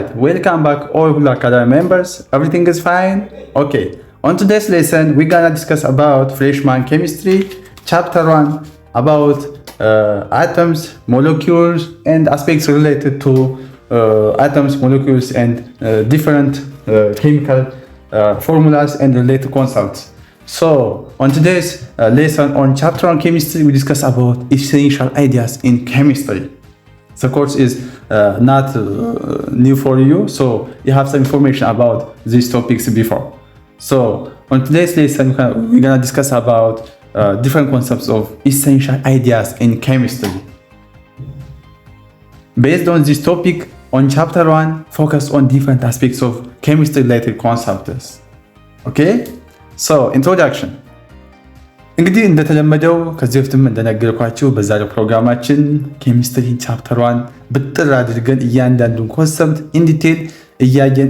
Alright, welcome back all Hula Academy members. Everything is fine? Okay. On today's lesson, we're gonna discuss about freshman chemistry, chapter 1, about atoms, molecules, and aspects related to atoms, molecules, and different chemical formulas and related concepts. So, on today's lesson on chapter 1 chemistry, we discuss about essential ideas in chemistry. The course is not new for you, so you have some information about these topics before. So on today's lesson, we're gonna discuss about different concepts of essential ideas in chemistry. Based on this topic, on chapter 1, focus on different aspects of chemistry-related concepts. Okay? So, introduction. እንግዲህ እንደተለመደው ከዚህ በፊትም እንደነገርኳችሁ በዛሬው ፕሮግራማችን ኬሚስትሪ ቻፕተር 1 ብጥር አድርገን እያንዳንዱን ኮንሰፕት ኢን ዲቴል እያየን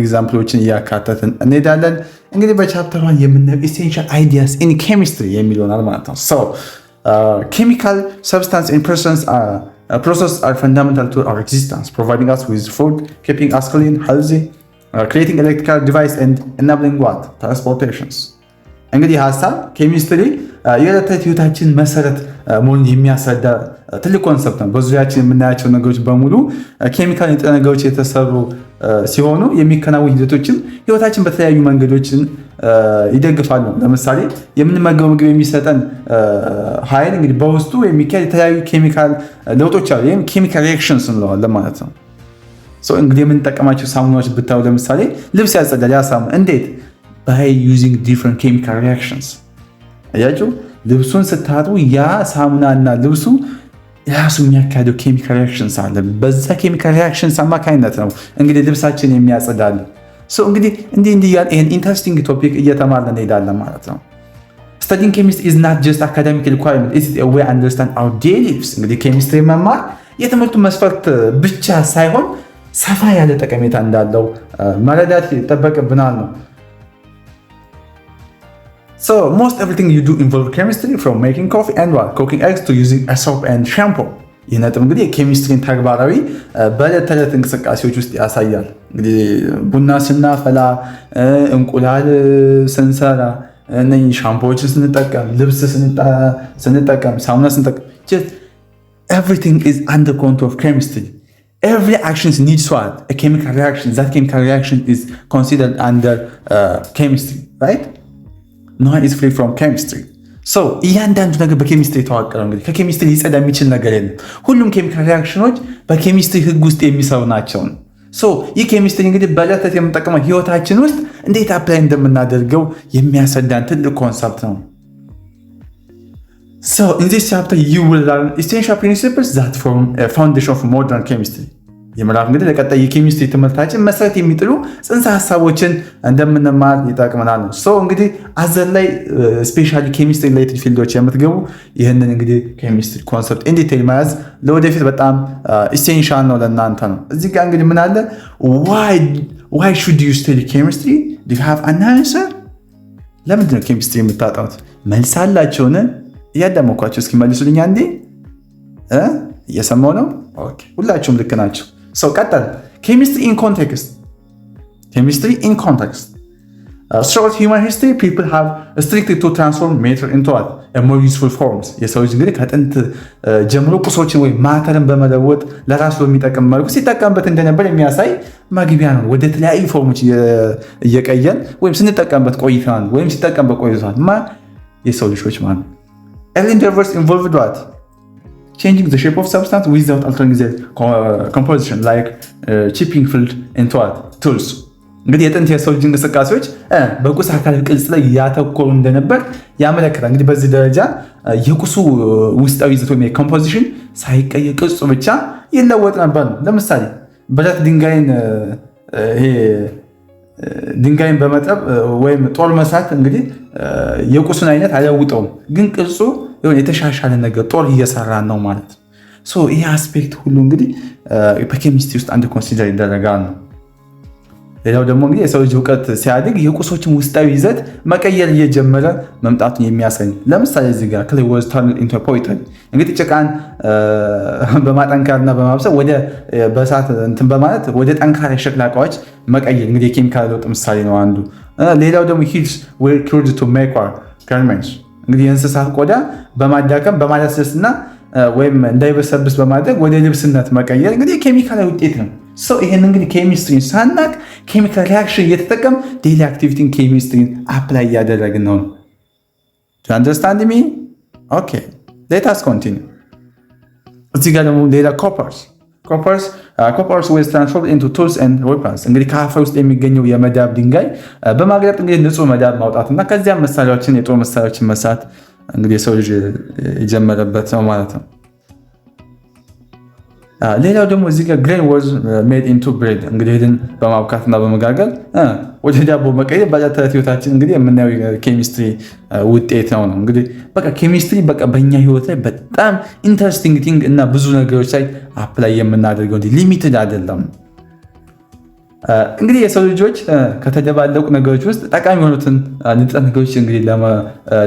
ኤግዛምፕሎችን እያካተትን እንሄዳለን። እንግዲህ በቻፕተር 1 የምናየው ኢሴንሻል አይዲያስ ኢን ኬሚስትሪ የሚለውናል ማለት ነው። ሶ ኬሚካል ሰብስታንስ ኤንድ processes are fundamental to our existence, providing us with food, keeping us clean, healthy, creating electrical device and enabling what? Transportations. እንግዲህ ሀሳብ ኬሚስትሪ የዕለት ተዕለት ህይወታችን መሰረት መሆኑን የሚያስረዳ ትልቅ ኮንሰፕት ነው። በዙሪያችን የምናያቸው ነገሮች በሙሉ ኬሚካል ንጥረ ነገሮች የተሰሩ ሲሆኑ የሚከናወኑ ሂደቶችም ህይወታችን በተለያዩ መንገዶችን ይደግፋሉ። ለምሳሌ የምንመገበው ምግብ የሚሰጠን ኃይል እንግዲህ በውስጡ የሚካሄድ የተለያዩ ኬሚካል ለውጦች አሉ። ይህም ኬሚካል ሪአክሽንስ እንለዋለን ማለት ነው። እንግዲህ የምንጠቀማቸው ሳሙናዎች ብታዩ ለምሳሌ ልብስ ያጸዳል። ያ ሳሙና እንዴት? by using different chemical reactions አያችሁ ልብሱን ስታጥቡ ያ ሳሙናና ልብሱ ራሱ የሚያካሂደው ኬሚካል ሪአክሽንስ አለ። በዛ ኬሚካል ሪአክሽንስ አማካኝነት ነው እንግዲህ ልብሳችን የሚያጸዳል። እንግዲህ እንዲህ ያለ ይሄን ኢንተረስቲንግ ቶፒክ እየተማርን እንሄዳለን ማለት ነው። studying chemistry is not just academic requirement, it is a way to understand our daily lives። እንግዲህ ኬሚስትሪ መማር የትምህርቱ መስፈርት ብቻ ሳይሆን ሰፋ ያለ ጠቀሜታ እንዳለው መረዳት ይጠበቅብናል ነው። So most everything you do involve chemistry, from making coffee and cooking eggs to using a soap and shampoo. ይህ ነጥብ እንግዲህ የኬሚስትሪን ተግባራዊ በዕለት ተዕለት እንቅስቃሴዎች ውስጥ ያሳያል። እንግዲህ ቡና ስናፈላ፣ እንቁላል ስንሰራ፣ ሻምፖዎችን ስንጠቀም፣ ልብስ ስንጠቀም፣ ሳሙና ስንጠቀም፣ everything is under control of chemistry. Every action needs a chemical reaction. That chemical reaction is considered under chemistry, right? No one is free from chemistry. እያንዳንዱ ነገር በኬሚስትሪ የተዋቀረው እንግዲህ ከኬሚስትሪ ሊጸዳ የሚችል ነገር የለም። ሁሉም ኬሚካል ሪአክሽኖች በኬሚስትሪ ህግ ውስጥ የሚሰሩ ናቸው። ይህ ኬሚስትሪ እንግዲህ በዕለት ተዕለት የምንጠቀመው ህይወታችን ውስጥ እንዴት አፕላይ እንደምናደርገው የሚያስረዳን ትልቅ ኮንሰፕት ነው። In this chapter you will learn essential principles that form a foundation of modern chemistry. የምዕራፍ እንግዲህ ለቀጣይ የኬሚስትሪ ትምህርታችን መሰረት የሚጥሉ ጽንሰ ሀሳቦችን እንደምንማር ይጠቅመናል ነው። እንግዲህ አዘር ላይ ስፔሻሊ ኬሚስትሪ ሪሌትድ ፊልዶች የምትገቡ ይህንን እንግዲህ ኬሚስትሪ ኮንሰፕት ኢን ዲቴል መያዝ ለወደፊት በጣም ኢሴንሻል ነው ለእናንተ ነው። እዚህ ጋር እንግዲህ ምን አለ? why should you study chemistry? do you have an answer? ለምንድን ነው ኬሚስትሪ የምታጠኑት? መልስ አላቸውን? እያዳመኳቸው እስኪ መልሱልኝ አንዴ። እየሰማው ነው? ኦኬ፣ ሁላችሁም ልክ ናቸው። ቀጠል chemistry in context. Chemistry in context. Throughout human history, people have strictly to transform matter into a more useful forms. የሰው ልጅ እንግዲህ ከጥንት ጀምሮ ቁሶችን ወይም ማተርን በመለወጥ ለራሱ በሚጠቅም መልኩ ሲጠቀምበት እንደነበር የሚያሳይ ማግቢያ ነው። ወደ ተለያዩ ፎርሞች እየቀየን ወይም ስንጠቀምበት ቆይተናል ወይም ሲጠቀምበት ቆይቷል። የሰው ልጆች ማለት early endeavors involved what? Changing the shape of substance without altering the composition, like chipping filled into tools. እንግዲህ የጥንት የሰው ልጅ እንቅስቃሴዎች በቁስ አካል ቅርጽ ላይ ያተኮሩ እንደነበር ያመለክታል። እንግዲህ በዚህ ደረጃ የቁሱ ውስጣዊ ይዘት ወይም ኮምፖዚሽን ሳይቀየር ቅርጹ ብቻ ይለወጥ ነበር ነው። ለምሳሌ ብረት ድንጋይን በመጥረብ ወይም ጦር መስራት እንግዲህ የቁሱን አይነት አያውጠውም፣ ግን ቅርጹ የተሻሻለ ነገር ጦር እየሰራ ነው ማለት ነው። ይህ አስፔክት ሁሉ እንግዲህ በኬሚስትሪ ውስጥ አንድ ኮንሲደር ይደረጋል ነው። ሌላው ደግሞ እንግዲህ የሰው ልጅ እውቀት ሲያድግ የቁሶችን ውስጣዊ ይዘት መቀየር እየጀመረ መምጣቱን የሚያሳይ ለምሳሌ እዚህ ጋር clay was turned into poetry እንግዲህ ጭቃን በማጠንከርና በማብሰል ወደ በእሳት እንትን በማለት ወደ ጠንካራ የሸክላ ዕቃዎች መቀየር እንግዲህ የኬሚካል ለውጥ ምሳሌ ነው አንዱ። ሌላው ደግሞ heels were cured to make garments እንግዲህ የእንስሳት ቆዳ በማዳከም በማለስለስና ወይም እንዳይበሰብስ በማድረግ ወደ ልብስነት መቀየር እንግዲህ የኬሚካል ውጤት ነው። ሰው ይሄን እንግዲህ ኬሚስትሪን ሳናቅ ኬሚካል ሪአክሽን እየተጠቀም ዴይሊ አክቲቪቲን ኬሚስትሪን አፕላይ እያደረግን ነው። ዱ አንደርስታንድ ሚ? ኦኬ ሌት አስ ኮንቲኒው። እዚህ ጋር ደግሞ ሌላ ኮፐርስ ዌዝ ትራንስፎርምድ ኢንቱ ቱልስ ኤንድ ዌፐንስ እንግዲህ ከአፈር ውስጥ የሚገኘው የመዳብ ድንጋይ በማግለጥ እንግዲህ ንጹህ መዳብ ማውጣትና ከዚያም መሳሪያዎችን የጦር መሳሪያዎችን መስራት እንግዲህ የሰው ልጅ የጀመረበት ነው ማለት ነው። ሌላው ደግሞ እዚህ ጋር grain was made into bread እንግዲህ እህልን በማብካትና በመጋገር ወደ ዳቦ መቀየር በዕለት ተዕለት ህይወታችን እንግዲህ የምናየው ኬሚስትሪ ውጤት ነው። እንግዲህ በቃ ኬሚስትሪ በቃ በእኛ ህይወት ላይ በጣም ኢንተረስቲንግ ቲንግ እና ብዙ ነገሮች ላይ አፕላይ የምናደርገው ሊሚትድ አይደለም። እንግዲህ የሰው ልጆች ከተደባለቁ ነገሮች ውስጥ ጠቃሚ የሆኑትን ንጥረ ነገሮች እንግዲህ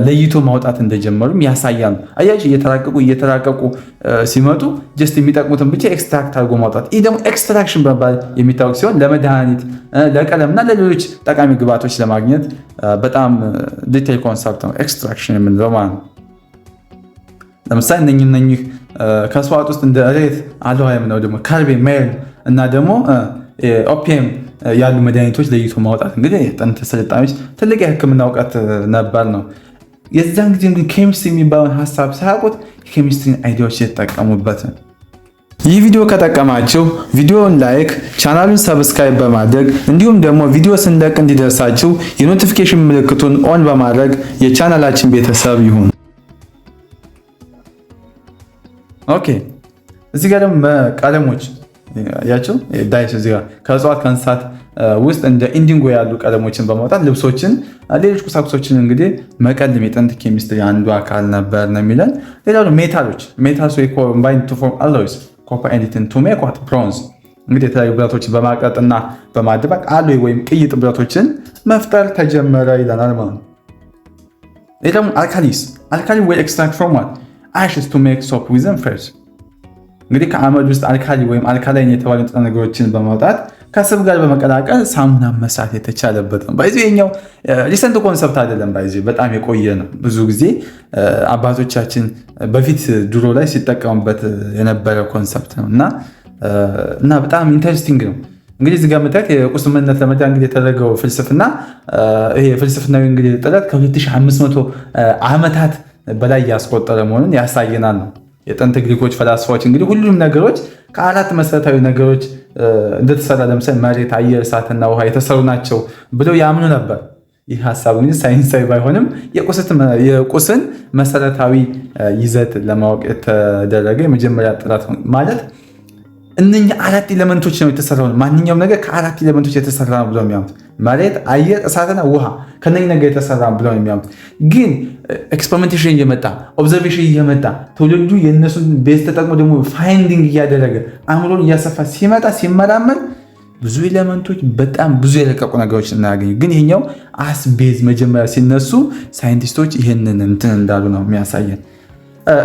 ለይቶ ማውጣት እንደጀመሩም ያሳያሉ። አያችሁ እየተራቀቁ ሲመጡ ጀስት የሚጠቅሙትን ብቻ ኤክስትራክት አድርጎ ማውጣት። ይህ ደግሞ ኤክስትራክሽን በመባል የሚታወቅ ሲሆን ለመድኃኒት፣ ለቀለምና ለሌሎች ጠቃሚ ግብዓቶች ለማግኘት በጣም ዲቴይል ኮንሰፕት ነው ኤክስትራክሽን የምንለው ማለት ነው። ለምሳሌ እነኚህ ከእጽዋት ውስጥ እንደ ሬት፣ አልዋ የምንለው ደግሞ ካርቤ፣ ሜል እና ደግሞ ኦፒየም ያሉ መድኃኒቶች ለይቶ ማውጣት እንግዲህ የጥንት ስልጣኔዎች ትልቅ የሕክምና እውቀት ነበር ነው። የዛን ጊዜ እንግዲህ ኬሚስትሪ የሚባለውን ሀሳብ ሳያውቁት የኬሚስትሪን አይዲያዎች የተጠቀሙበት ነው። ይህ ቪዲዮ ከጠቀማችሁ ቪዲዮውን ላይክ፣ ቻናሉን ሰብስክራይብ በማድረግ እንዲሁም ደግሞ ቪዲዮ ስንለቅ እንዲደርሳችሁ የኖቲፊኬሽን ምልክቱን ኦን በማድረግ የቻናላችን ቤተሰብ ይሁን። ኦኬ እዚህ ጋር ደግሞ ቀለሞች ያቸው ዳይስ እዚህ ጋር ከእጽዋት ከእንስሳት ውስጥ እንደ ኢንዲንጎ ያሉ ቀለሞችን በማውጣት ልብሶችን፣ ሌሎች ቁሳቁሶችን እንግዲህ መቀለም የጥንት ኬሚስትሪ አንዱ አካል ነበር ነው የሚለን። ሌላው ሜታልስ ወይ ኮምባይንድ ቱ ፎርም አሎይስ ኮፐር ኤንድ ቲን ቱ ሜክ ዋት ብሮንዝ እንግዲህ የተለያዩ ብረቶችን በማቅለጥና በማደባቅ አሎይ ወይም ቅይጥ ብረቶችን መፍጠር ተጀመረ ይለናል ማለት ነው። ሌላው አልካሊ ወይ ኤክስትራክት ፍሮም አሽስ ቱ ሜክ ሶፕ ዊዝ ዘም ፈርስ እንግዲህ ከአመድ ውስጥ አልካሊ ወይም አልካላይን የተባሉ ንጥረ ነገሮችን በማውጣት ከስብ ጋር በመቀላቀል ሳሙና መስራት የተቻለበት ነው። ባይዚ የኛው ሪሰንት ኮንሰፕት አይደለም፣ ባይዚ በጣም የቆየ ነው። ብዙ ጊዜ አባቶቻችን በፊት ድሮ ላይ ሲጠቀሙበት የነበረ ኮንሰፕት ነው እና በጣም ኢንተረስቲንግ ነው። እንግዲህ እዚህ ጋር የምታዩት የቁስ ምንነት ለመዳን እንግዲህ የተደረገው ፍልስፍና ይሄ ፍልስፍናዊ እንግዲህ ጥረት ከ2500 ዓመታት በላይ ያስቆጠረ መሆኑን ያሳየናል ነው። የጥንት ግሪኮች ፈላስፋዎች እንግዲህ ሁሉም ነገሮች ከአራት መሰረታዊ ነገሮች እንደተሰራ ለምሳሌ መሬት፣ አየር፣ እሳትና ውሃ የተሰሩ ናቸው ብለው ያምኑ ነበር። ይህ ሀሳብ እንግዲህ ሳይንሳዊ ባይሆንም የቁስን መሰረታዊ ይዘት ለማወቅ የተደረገ የመጀመሪያ ጥረት ማለት እነኛ አራት ኤሌመንቶች ነው የተሰራው። ማንኛውም ነገር ከአራት ኤሌመንቶች የተሰራ ነው ብለው የሚያምኑት መሬት፣ አየር፣ እሳትና ውሃ ከነኛ ነገር የተሰራ ነው ብለው የሚያምኑት። ግን ኤክስፐሪሜንቴሽን እየመጣ ኦብዘርቬሽን እየመጣ ትውልዱ የእነሱን ቤዝ ተጠቅሞ ደግሞ ፋይንዲንግ እያደረገ አእምሮን እያሰፋ ሲመጣ ሲመራመር ብዙ ኤሌመንቶች በጣም ብዙ የለቀቁ ነገሮች እናያገኙ። ግን ይሄኛው አስ ቤዝ መጀመሪያ ሲነሱ ሳይንቲስቶች ይህንን እንትን እንዳሉ ነው የሚያሳየን።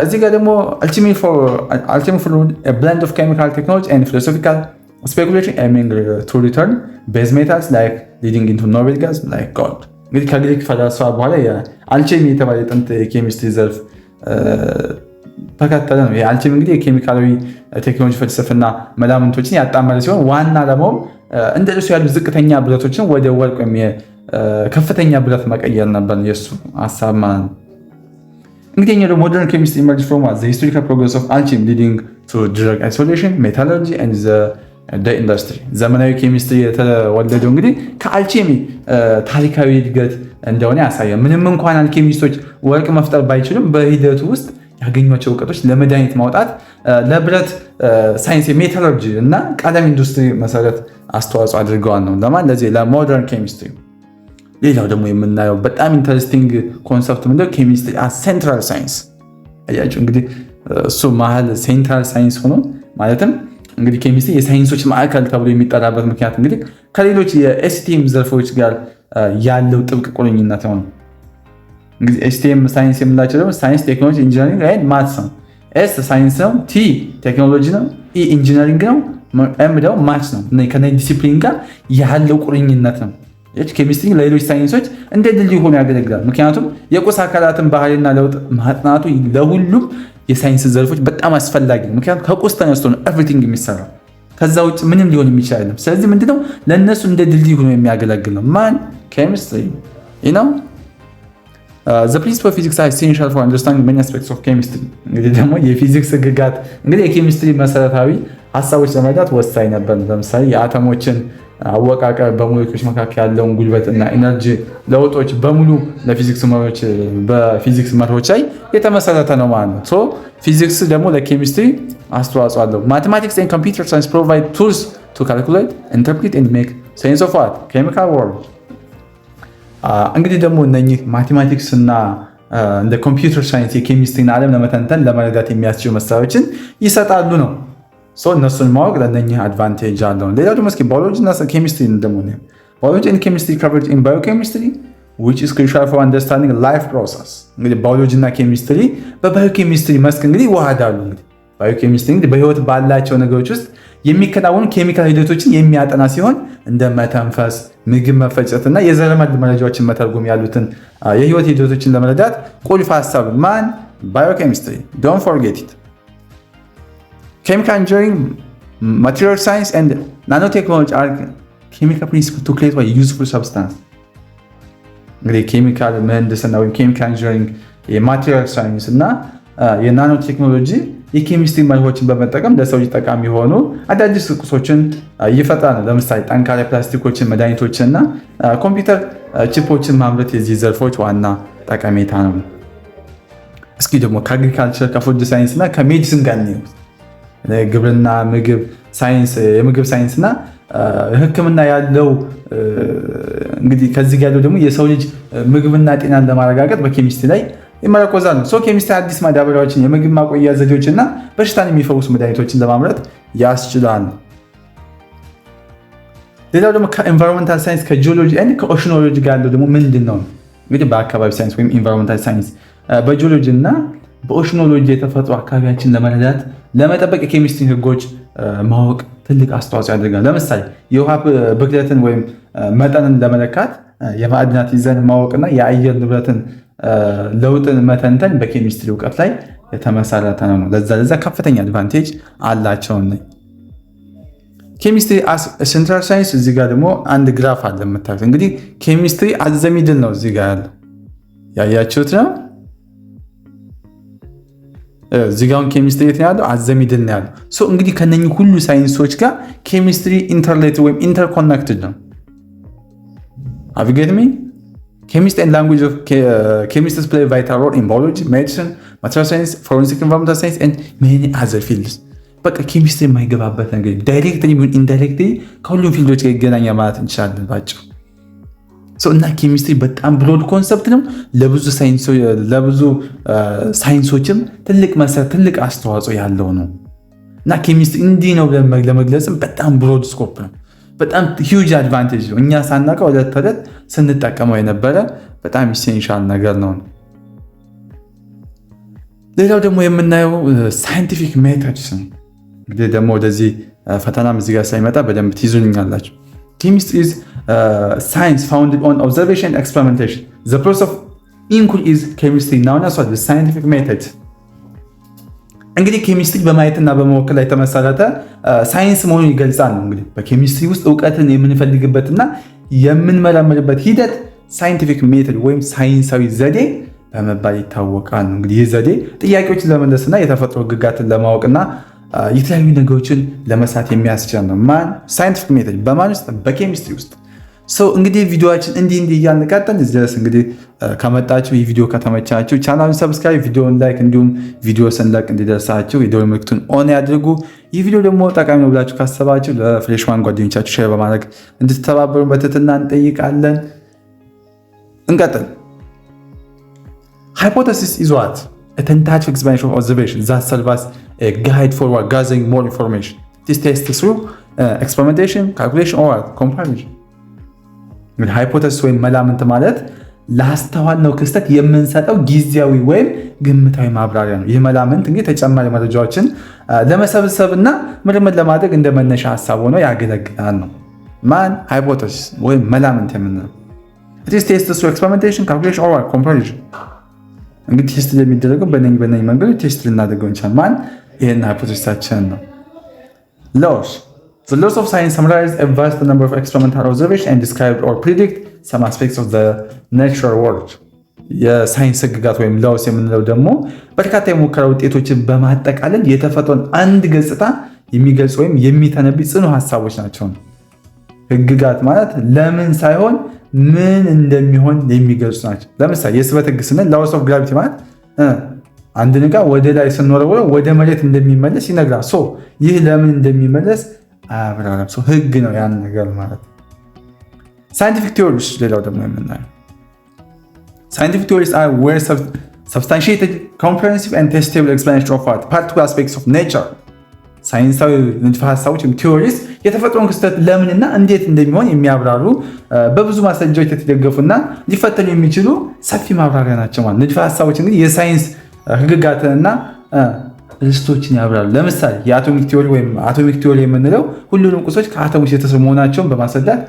እዚህ ጋር ደግሞ ultimate for a blend of chemical technology and philosophical speculation aiming to return base metals like leading into noble gas like gold እንግዲህ ከግሪክ ፈላስፋ በኋላ አልቼሚ የተባለ የጥንት የኬሚስትሪ ዘርፍ ተከተለ ነው። አልቼሚ እንግዲህ የኬሚካላዊ ቴክኖሎጂ ፍልስፍና መላምቶችን ያጣመረ ሲሆን ዋና ዓላማውም እንደ እሱ ያሉ ዝቅተኛ ብረቶችን ወደ ወርቅ ወይም ከፍተኛ ብረት መቀየር ነበር የሱ ሀሳብ ማለት ነው። እንግዲህ ሞደርን ኬሚስትሪ ኢመርጅ ፍሮም the historical progress of alchemy leading to drug isolation, metallurgy and the industry ዘመናዊ ኬሚስትሪ የተወለደው እንግዲህ ከአልቼሚ ታሪካዊ እድገት እንደሆነ ያሳያል። ምንም እንኳን አልኬሚስቶች ወርቅ መፍጠር ባይችሉም በሂደቱ ውስጥ ያገኟቸው እውቀቶች ለመድኃኒት ማውጣት፣ ለብረት ሳይንስ፣ ሜታለርጂ እና ቀለም ኢንዱስትሪ መሰረት አስተዋጽኦ አድርገዋል ነው ለዚህ ለሞደርን ኬሚስትሪ። ሌላው ደግሞ የምናየው በጣም ኢንተረስቲንግ ኮንሰፕት ምንድነው? ኬሚስትሪ አስ ሴንትራል ሳይንስ። አያችሁ እንግዲህ እሱ መሀል ሴንትራል ሳይንስ ሆኖ ማለትም እንግዲህ ኬሚስትሪ የሳይንሶች ማዕከል ተብሎ የሚጠራበት ምክንያት እንግዲህ ከሌሎች የኤስቲኤም ዘርፎች ጋር ያለው ጥብቅ ቁርኝነት ነው። እንግዲህ ኤስቲኤም ሳይንስ የምላቸው ደግሞ ሳይንስ፣ ቴክኖሎጂ፣ ኢንጂነሪንግ ኤንድ ማትስ ነው። ኤስ ሳይንስ ነው፣ ቲ ቴክኖሎጂ ነው፣ ኢ ኢንጂነሪንግ ነው፣ ኤም ደግሞ ማትስ ነው። ከነዚህ ዲሲፕሊን ጋር ያለው ቁርኝነት ነው። ኬሚስትሪ ለሌሎች ሳይንሶች እንደ ድልድይ ሆኖ ያገለግላል። ምክንያቱም የቁስ አካላትን ባህሪና ለውጥ ማጥናቱ ለሁሉም የሳይንስ ዘርፎች በጣም አስፈላጊ ነው። ምክንያቱም ከቁስ ተነስቶ ነው ኤቭሪቲንግ የሚሰራው። ከዛ ውጭ ምንም ሊሆን የሚችል አይደለም። ስለዚህ ምንድነው ለእነሱ እንደ ድልድይ ሆኖ የሚያገለግል ነው። ማን ኬሚስትሪ ነው። The principle of physics are essential for understanding many aspects of chemistry። እንግዲህ ደግሞ የፊዚክስ ህግጋት እንግዲህ የኬሚስትሪ መሰረታዊ ሀሳቦች ለመረዳት ወሳኝ ነበር። ለምሳሌ የአተሞችን አወቃቀር፣ በሞሌኩሎች መካከል ያለውን ጉልበት እና ኢነርጂ ለውጦች በሙሉ በፊዚክስ መርሆች ላይ የተመሰረተ ነው ማለት ነው። ሶ ፊዚክስ ደግሞ ለኬሚስትሪ አስተዋጽኦ አለው። ማቴማቲክስ ኤንድ ኮምፒውተር ሳይንስ ፕሮቫይድ ቱልስ ቱ ካልኩሌት ኢንተርፕሪት ኤንድ ሜክ ሴንስ ኦፍ ዋት ኬሚካል ወርልድ። እንግዲህ ደግሞ እነኚህ ማቴማቲክስ እና እንደ ኮምፒውተር ሳይንስ የኬሚስትሪን ዓለም ለመተንተን ለመረዳት የሚያስችሉ መሳሪያዎችን ይሰጣሉ ነው። እነሱን ማወቅ ለእነኚህ አድቫንቴጅ አለው። ሌላው ደግሞ እስኪ ባዮሎጂ እና ኬሚስትሪ ደግሞ ባዮሎጂ ኤንድ ኬሚስትሪ ከቨርድ ኢን ባዮኬሚስትሪ which is crucial for understanding life process። እንግዲህ ባዮሎጂ እና ኬሚስትሪ በባዮኬሚስትሪ መስክ እንግዲህ ይዋሃዳሉ። እንግዲህ ባዮኬሚስትሪ እንግዲህ በህይወት ባላቸው ነገሮች ውስጥ የሚከናወኑ ኬሚካል ሂደቶችን የሚያጠና ሲሆን እንደ መተንፈስ፣ ምግብ መፈጨት እና የዘረመል መረጃዎችን መተርጎም ያሉትን የህይወት ሂደቶችን ለመረዳት ቁልፍ ሀሳብ ማን ባዮኬሚስትሪ። ዶንት ፎርጌት ኢት። Chemical engineering, material science, and nanotechnology are chemical principles to create a useful substance። እንግዲህ ኬሚካል ምህንድስና ወይም ኬሚካል ኢንጂነሪንግ፣ የማቴሪያል ሳይንስ እና የናኖ ቴክኖሎጂ የኬሚስትሪ መርሆችን በመጠቀም ለሰው ልጅ ጠቃሚ የሆኑ አዳዲስ ቁሶችን ይፈጥራሉ። ለምሳሌ ጠንካራ ፕላስቲኮችን፣ መድኃኒቶችን እና ኮምፒውተር ቺፖችን ማምረት የዚህ ዘርፎች ዋና ጠቀሜታ ነው። እስኪ ደግሞ ከአግሪካልቸር፣ ከፉድ ሳይንስ እና ከሜዲሲን ጋር ነው ግብርና፣ ምግብ ሳይንስ፣ የምግብ ሳይንስ እና ሕክምና ያለው እንግዲህ ከዚህ ያለው ደግሞ የሰው ልጅ ምግብና ጤናን ለማረጋገጥ በኬሚስትሪ ላይ ይመረኮዛል ነው። ኬሚስትሪ አዲስ ማዳበሪያዎችን፣ የምግብ ማቆያ ዘዴዎችን እና በሽታን የሚፈውሱ መድኃኒቶችን ለማምረት ያስችላል። ሌላው ደግሞ ከኤንቫይሮንመንታል ሳይንስ፣ ከጂኦሎጂ እና ከኦሽኖሎጂ ጋር ያለው ደግሞ ምንድን ነው? እንግዲህ በአካባቢ ሳይንስ ወይም ኤንቫይሮንመንታል ሳይንስ፣ በጂኦሎጂ እና በኦሽኖሎጂ የተፈጥሮ አካባቢያችን ለመረዳት ለመጠበቅ የኬሚስትሪ ህጎች ማወቅ ትልቅ አስተዋጽኦ ያደርጋል። ለምሳሌ የውሃ ብክለትን ወይም መጠንን ለመለካት የማዕድናት ይዘን ማወቅና የአየር ንብረትን ለውጥን መተንተን በኬሚስትሪ እውቀት ላይ የተመሰረተ ነው። ለዛ ከፍተኛ አድቫንቴጅ አላቸው። ኬሚስትሪ ሴንትራል ሳይንስ። እዚህ ጋር ደግሞ አንድ ግራፍ አለ የምታዩት። እንግዲህ ኬሚስትሪ አዘሚድል ነው እዚህ ጋር ያለው ያያችሁት ነው። እዚህ ጋር ኬሚስትሪ የት ነው ያለው? አዘሚድል ነው ያለው። እንግዲህ ከነኚህ ሁሉ ሳይንሶች ጋር ኬሚስትሪ ኢንተርሌትድ ወይም ኢንተርኮኔክትድ ነው። Have you get me? Chemistry and language of chemists play a vital role in biology, medicine, material science, forensic environmental science, and many other fields. በቃ ኬሚስትሪ የማይገባበት ነገር ዳይሬክትሊ ቢሆን ኢንዳይሬክትሊ ከሁሉም ፊልዶች ጋር ይገናኛል ማለት እንችላለን ባጭሩ። እና ኬሚስትሪ በጣም ብሮድ ኮንሰፕት ነው። ለብዙ ሳይንሶችም ትልቅ መሰረት፣ ትልቅ አስተዋጽኦ ያለው ነው። እና ኬሚስትሪ እንዲህ ነው ለመግለጽም በጣም ብሮድ ስኮፕ ነው። በጣም ሂውጅ አድቫንቴጅ ነው። እኛ ሳናውቀው ዕለት ተዕለት ስንጠቀመው የነበረ በጣም ኢሴንሻል ነገር ነው። ሌላው ደግሞ የምናየው ሳይንቲፊክ ሜተድስ ነው። እንግዲህ ደግሞ ወደዚህ ፈተናም እዚህ ጋር ሳይመጣ በደንብ ትይዙልኛላችሁ። ኬሚስትሪ ኢዝ ሳይንስ ፋውንድድ ኦን ኦብዘርቬሽን ኤንድ ኤክስፐሪመንቴሽን። ዘ ፕሮሰስ ኦፍ ኢንኩል ኢዝ ኬሚስትሪ ናውን አስ ዋት ሳይንቲፊክ ሜተድ። እንግዲህ ኬሚስትሪ በማየትና በመወከል ላይ የተመሰረተ ሳይንስ መሆኑን ይገልጻል ነው። እንግዲህ በኬሚስትሪ ውስጥ እውቀትን የምንፈልግበትና የምንመረምርበት ሂደት ሳይንቲፊክ ሜተድ ወይም ሳይንሳዊ ዘዴ በመባል ይታወቃል። እንግዲህ ይህ ዘዴ ጥያቄዎችን ለመመለስና የተፈጥሮ ህግጋትን ለማወቅና የተለያዩ ነገሮችን ለመስራት የሚያስችል ነው። ማን ሳይንቲፊክ ሜተድ በማን ውስጥ? በኬሚስትሪ ውስጥ። እንግዲህ ቪዲዮችን እንዲህ እያልን ቀጥለን እዚህ ድረስ እንግዲህ ከመጣችሁ ይህ ቪዲዮ ከተመቻችሁ ቻናሉን ሰብስክራይብ፣ ቪዲዮን ላይክ እንዲሁም ቪዲዮ ስንለቅ እንዲደርሳችሁ የደወል ምልክቱን ኦን ያድርጉ። ይህ ቪዲዮ ደግሞ ጠቃሚ ነው ብላችሁ ካሰባችሁ ለፍሬሽማን ጓደኞቻችሁ ሼር በማድረግ እንድትተባበሩ በትህትና እንጠይቃለን። እንቀጥል። ሃይፖቴሲስ ኢዝ ዋት? A tentative explanation of observation that serves as a guide for gathering more information። This test through experimentation, calculation or comparison. እንግዲህ ሃይፖቴሲስ ወይም መላምት ማለት ላስተዋልነው ክስተት የምንሰጠው ጊዜያዊ ወይም ግምታዊ ማብራሪያ ነው። ይህ መላምት እንግዲህ ተጨማሪ መረጃዎችን ለመሰብሰብና ምርምር ለማድረግ እንደ መነሻ ሀሳብ ሆኖ ያገለግላል ነው። ማን ሃይፖቴሲስ ወይም መላምት የምንለው this test through experimentation, calculation or comparison። እንግዲህ ቴስት የሚደረገው በእነኚህ መንገዶች ቴስት ልናደርገው እንችላለን። ማን ይሄን ሃይፖቴሲሳችን ነው። laws. The laws of science summarize a vast number of experimental observations and describe or predict some aspects of the natural world. የሳይንስ ህግጋት ወይም ላውስ የምንለው ደግሞ በርካታ የሙከራ ውጤቶችን በማጠቃለል የተፈጥሮን አንድ ገጽታ የሚገልጽ ወይም የሚተነብይ ጽኑ ሀሳቦች ናቸው። ህግጋት ማለት ለምን ሳይሆን ምን እንደሚሆን የሚገልጹ ናቸው። ለምሳሌ የስበት ህግ ስንል ላውስ ኦፍ ግራቪቲ ማለት አንድ ነገር ወደ ላይ ስንወረውረው ወደ መሬት እንደሚመለስ ይነግራል። ይህ ለምን እንደሚመለስ አብራራም ህግ ነው ያን ነገር ማለት። ሳይንቲፊክ ቲዎሪስ ሌላው ደግሞ የምናየው scientific theories are where substantiated, comprehensive and testable explanation of what particular aspects of nature. ሳይንሳዊ ንድፈ ሀሳቦች ቲዎሪስ የተፈጥሮን ክስተት ለምንና እንዴት እንደሚሆን የሚያብራሩ በብዙ ማስረጃዎች የተደገፉና ሊፈተኑ የሚችሉ ሰፊ ማብራሪያ ናቸው ማለት። ንድፈ ሀሳቦች እንግዲህ የሳይንስ ህግጋትንና ርስቶችን ያብራራሉ። ለምሳሌ የአቶሚክ ቲዎሪ ወይም አቶሚክ ቲዎሪ የምንለው ሁሉንም ቁሶች ከአተሞች የተሰሩ መሆናቸውን በማስረዳት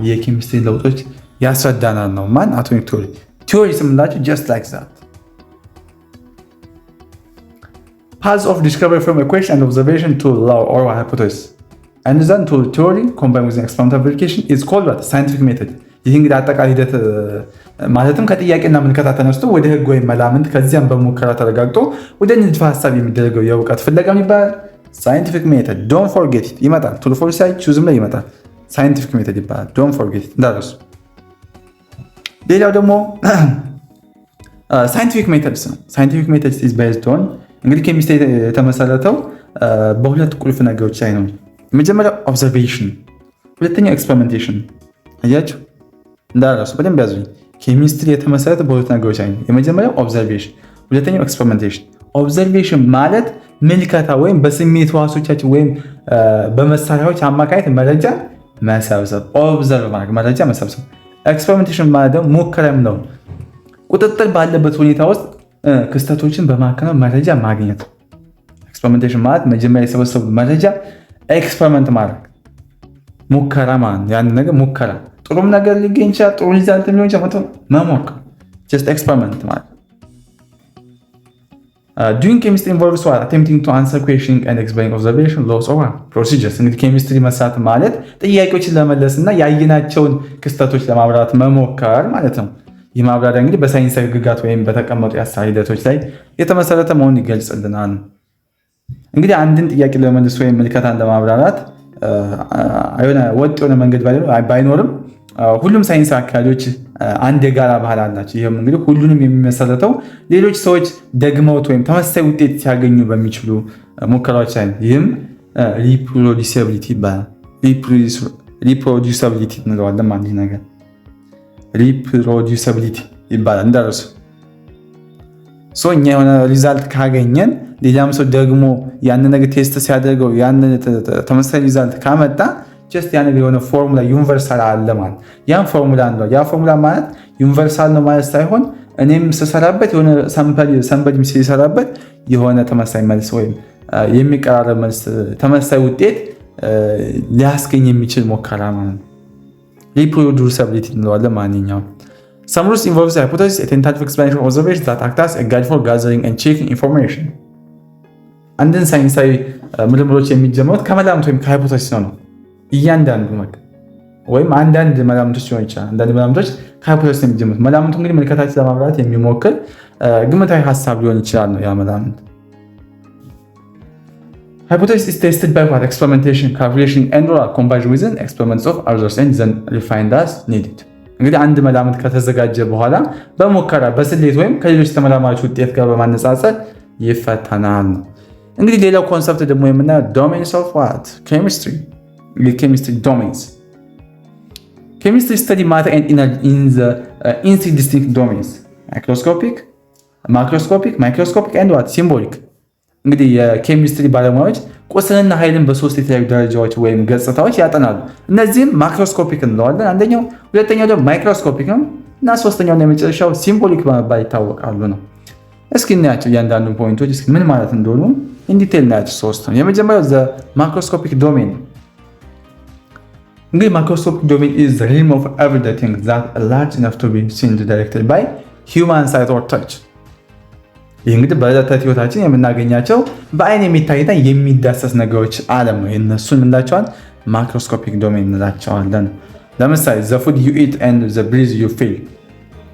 የኬሚስትሪ ለውጦች ያስረዳናል ነው። ማን አቶሚክ ቲዎሪ ቲዎሪ ስምላቸው just like that. Paths of discovery from equation and observation to law or hypothesis and then to theory combined with experimental verification is called what scientific method. ይህ እንግዲህ አጠቃላይ ሂደት ማለትም ከጥያቄና ምልከታ ተነስቶ ወደ ህግ ወይም መላምት ከዚያም በሙከራ ተረጋግጦ ወደ ንድፈ ሀሳብ የሚደረገው የእውቀት ፍለጋ ይባላል scientific method. Don't forget it ይመጣል true for side choose ላይ ይመጣል scientific method ይባላል don't forget it እንዳትረሱ። ሌላው ደግሞ ሳይንቲፊክ ሜተድስ ነው። ሳይንቲፊክ ሜተድስ ኢዝ ቤዝድ ኦን እንግዲህ ኬሚስትሪ የተመሰረተው በሁለት ቁልፍ ነገሮች ላይ ነው። የመጀመሪያው ኦብዘርቬሽን፣ ሁለተኛው ኤክስፐሪሜንቴሽን። አያችሁ እንዳራሱ በደንብ ያዙኝ። ኬሚስትሪ የተመሰረተው በሁለት ነገሮች ላይ ነው። የመጀመሪያው ኦብዘርቬሽን፣ ሁለተኛው ኤክስፐሪሜንቴሽን። ኦብዘርቬሽን ማለት ምልከታ ወይም በስሜት ህዋሶቻችን ወይም በመሳሪያዎች አማካኝነት መረጃ መሰብሰብ፣ ኦብዘርቭ ማድረግ መረጃ መሰብሰብ። ኤክስፐሪሜንቴሽን ማለት ደግሞ ሙከራም ነው። ቁጥጥር ባለበት ሁኔታ ውስጥ ክስተቶችን በማከናወን መረጃ ማግኘት። ኤክስፐሪሜንቴሽን ማለት መጀመሪያ የሰበሰቡ መረጃ ኤክስፐሪመንት ማድረግ ሙከራ ማለት ያን ነገር ሙከራ ጥሩም ነገር ሊገኝ ይችላል፣ ጥሩ ሪዛልት ሊሆን ይችላል። መሞከር ጀስት ኤክስፐሪመንት ማለት። Doing chemistry involves what? Attempting to answer questions and explain observation, laws or procedures. እንግዲህ ኬሚስትሪ መስራት ማለት ጥያቄዎችን ለመለስና ያየናቸውን ክስተቶች ለማብራራት መሞከር ማለት ነው። ይህ ማብራሪያ እንግዲህ በሳይንሳዊ ህግጋት ወይም በተቀመጡ የአሰራር ሂደቶች ላይ የተመሰረተ መሆኑን ይገልጽልናል። እንግዲህ አንድን ጥያቄ ለመመለስ ወይም ምልከታን ለማብራራት ወጥ የሆነ መንገድ ባይኖርም ሁሉም ሳይንስ አካባቢዎች አንድ የጋራ ባህል አላቸው። ይህም እንግዲህ ሁሉንም የሚመሰረተው ሌሎች ሰዎች ደግመውት ወይም ተመሳሳይ ውጤት ሲያገኙ በሚችሉ ሙከራዎች ላይ። ይህም ሪፕሮዲዩሲቢሊቲ ይባላል። ሪፕሮዲዩሲቢሊቲ እንለዋለን ማለት ነገር ሪፕሮዲዩሲቢሊቲ ይባላል እንዳረሱ። እኛ የሆነ ሪዛልት ካገኘን ሌላም ሰው ደግሞ ያን ነገር ቴስት ሲያደርገው ያን ተመሳሳይ ሪዛልት ካመጣ ጀስት ያ ነገር የሆነ ፎርሙላ ዩኒቨርሳል አለ ማለት ያን ፎርሙላ ነው። ያ ፎርሙላ ማለት ዩኒቨርሳል ነው ማለት ሳይሆን እኔም ስሰራበት የሆነ ሰንበዲም ሲሰራበት የሆነ ተመሳሳይ መልስ ወይም የሚቀራረብ መልስ ተመሳሳይ ውጤት ሊያስገኝ የሚችል ሙከራ ማለት ነው። ሪፕሮዲዩሲቢሊቲ እንለዋለን ማንኛውም። Some rules involve the hypothesis, a tentative explanation of observations that act as a guide for gathering and checking information. አንድን ሳይንሳዊ ምርምሮች የሚጀምሩት ከመላምት ወይም ከሃይፖቴሲስ ነው። እያንዳንዱ ወይም አንዳንድ መላምቶች ሊሆን ይችላል። አንዳንድ መላምቶች ከሃይፖቴሲስ የሚጀምሩት። መላምቱ እንግዲህ ምልከታችን ለማብራራት የሚሞክር ግምታዊ ሀሳብ ሊሆን ይችላል ነው ያ መላምት። Hypothesis is tested by what? Experimentation, calculation, and comparison with experiments of others and then refined as needed. እንግዲህ አንድ መላምት ከተዘጋጀ በኋላ በሙከራ በስሌት ወይም ከሌሎች ተመራማሪዎች ውጤት ጋር በማነጻጸር ይፈተናል ነው። እንግዲህ ሌላው ኮንሰፕት ደግሞ የምናየው ዶሜንስ ኦፍ ዋት ኬሚስትሪ የኬሚስትሪ ዶሜንስ ኬሚስትሪ ስተዲ ማተር ኤንድ ኢነርጂ ኢን ዘ ኢን ዲስቲንክት ዶሜንስ ማይክሮስኮፒክ ማክሮስኮፒክ ማይክሮስኮፒክ ኤንድ ዋት ሲምቦሊክ። እንግዲህ የኬሚስትሪ ባለሙያዎች ቁስንና ኃይልን በሶስት የተለያዩ ደረጃዎች ወይም ገጽታዎች ያጠናሉ። እነዚህም ማክሮስኮፒክ እንለዋለን አንደኛው፣ ሁለተኛው ደግሞ ማይክሮስኮፒክ ነው እና ሶስተኛውና የመጨረሻው ሲምቦሊክ በመባል ይታወቃሉ ነው። እስኪ እናያቸው እያንዳንዱ ፖይንቶች እስኪ ምን ማለት እንደሆኑ ኢንዲቴል እናያቸው። ሶስት ነው። የመጀመሪያው ዘ ማክሮስኮፒክ ዶሜን ነው። እንግዲህ ማክሮስኮፒክ ዶሜን is the realm of everything that is large enough to be seen directly by human sight or touch። ይህ እንግዲህ በዕለት ተዕለት ህይወታችን የምናገኛቸው በአይን የሚታይና የሚዳሰስ ነገሮች ዓለም ነው። እነሱን እንላቸዋል ማክሮስኮፒክ ዶሜን እንላቸዋለን። ለምሳሌ the food you eat and the breeze you feel።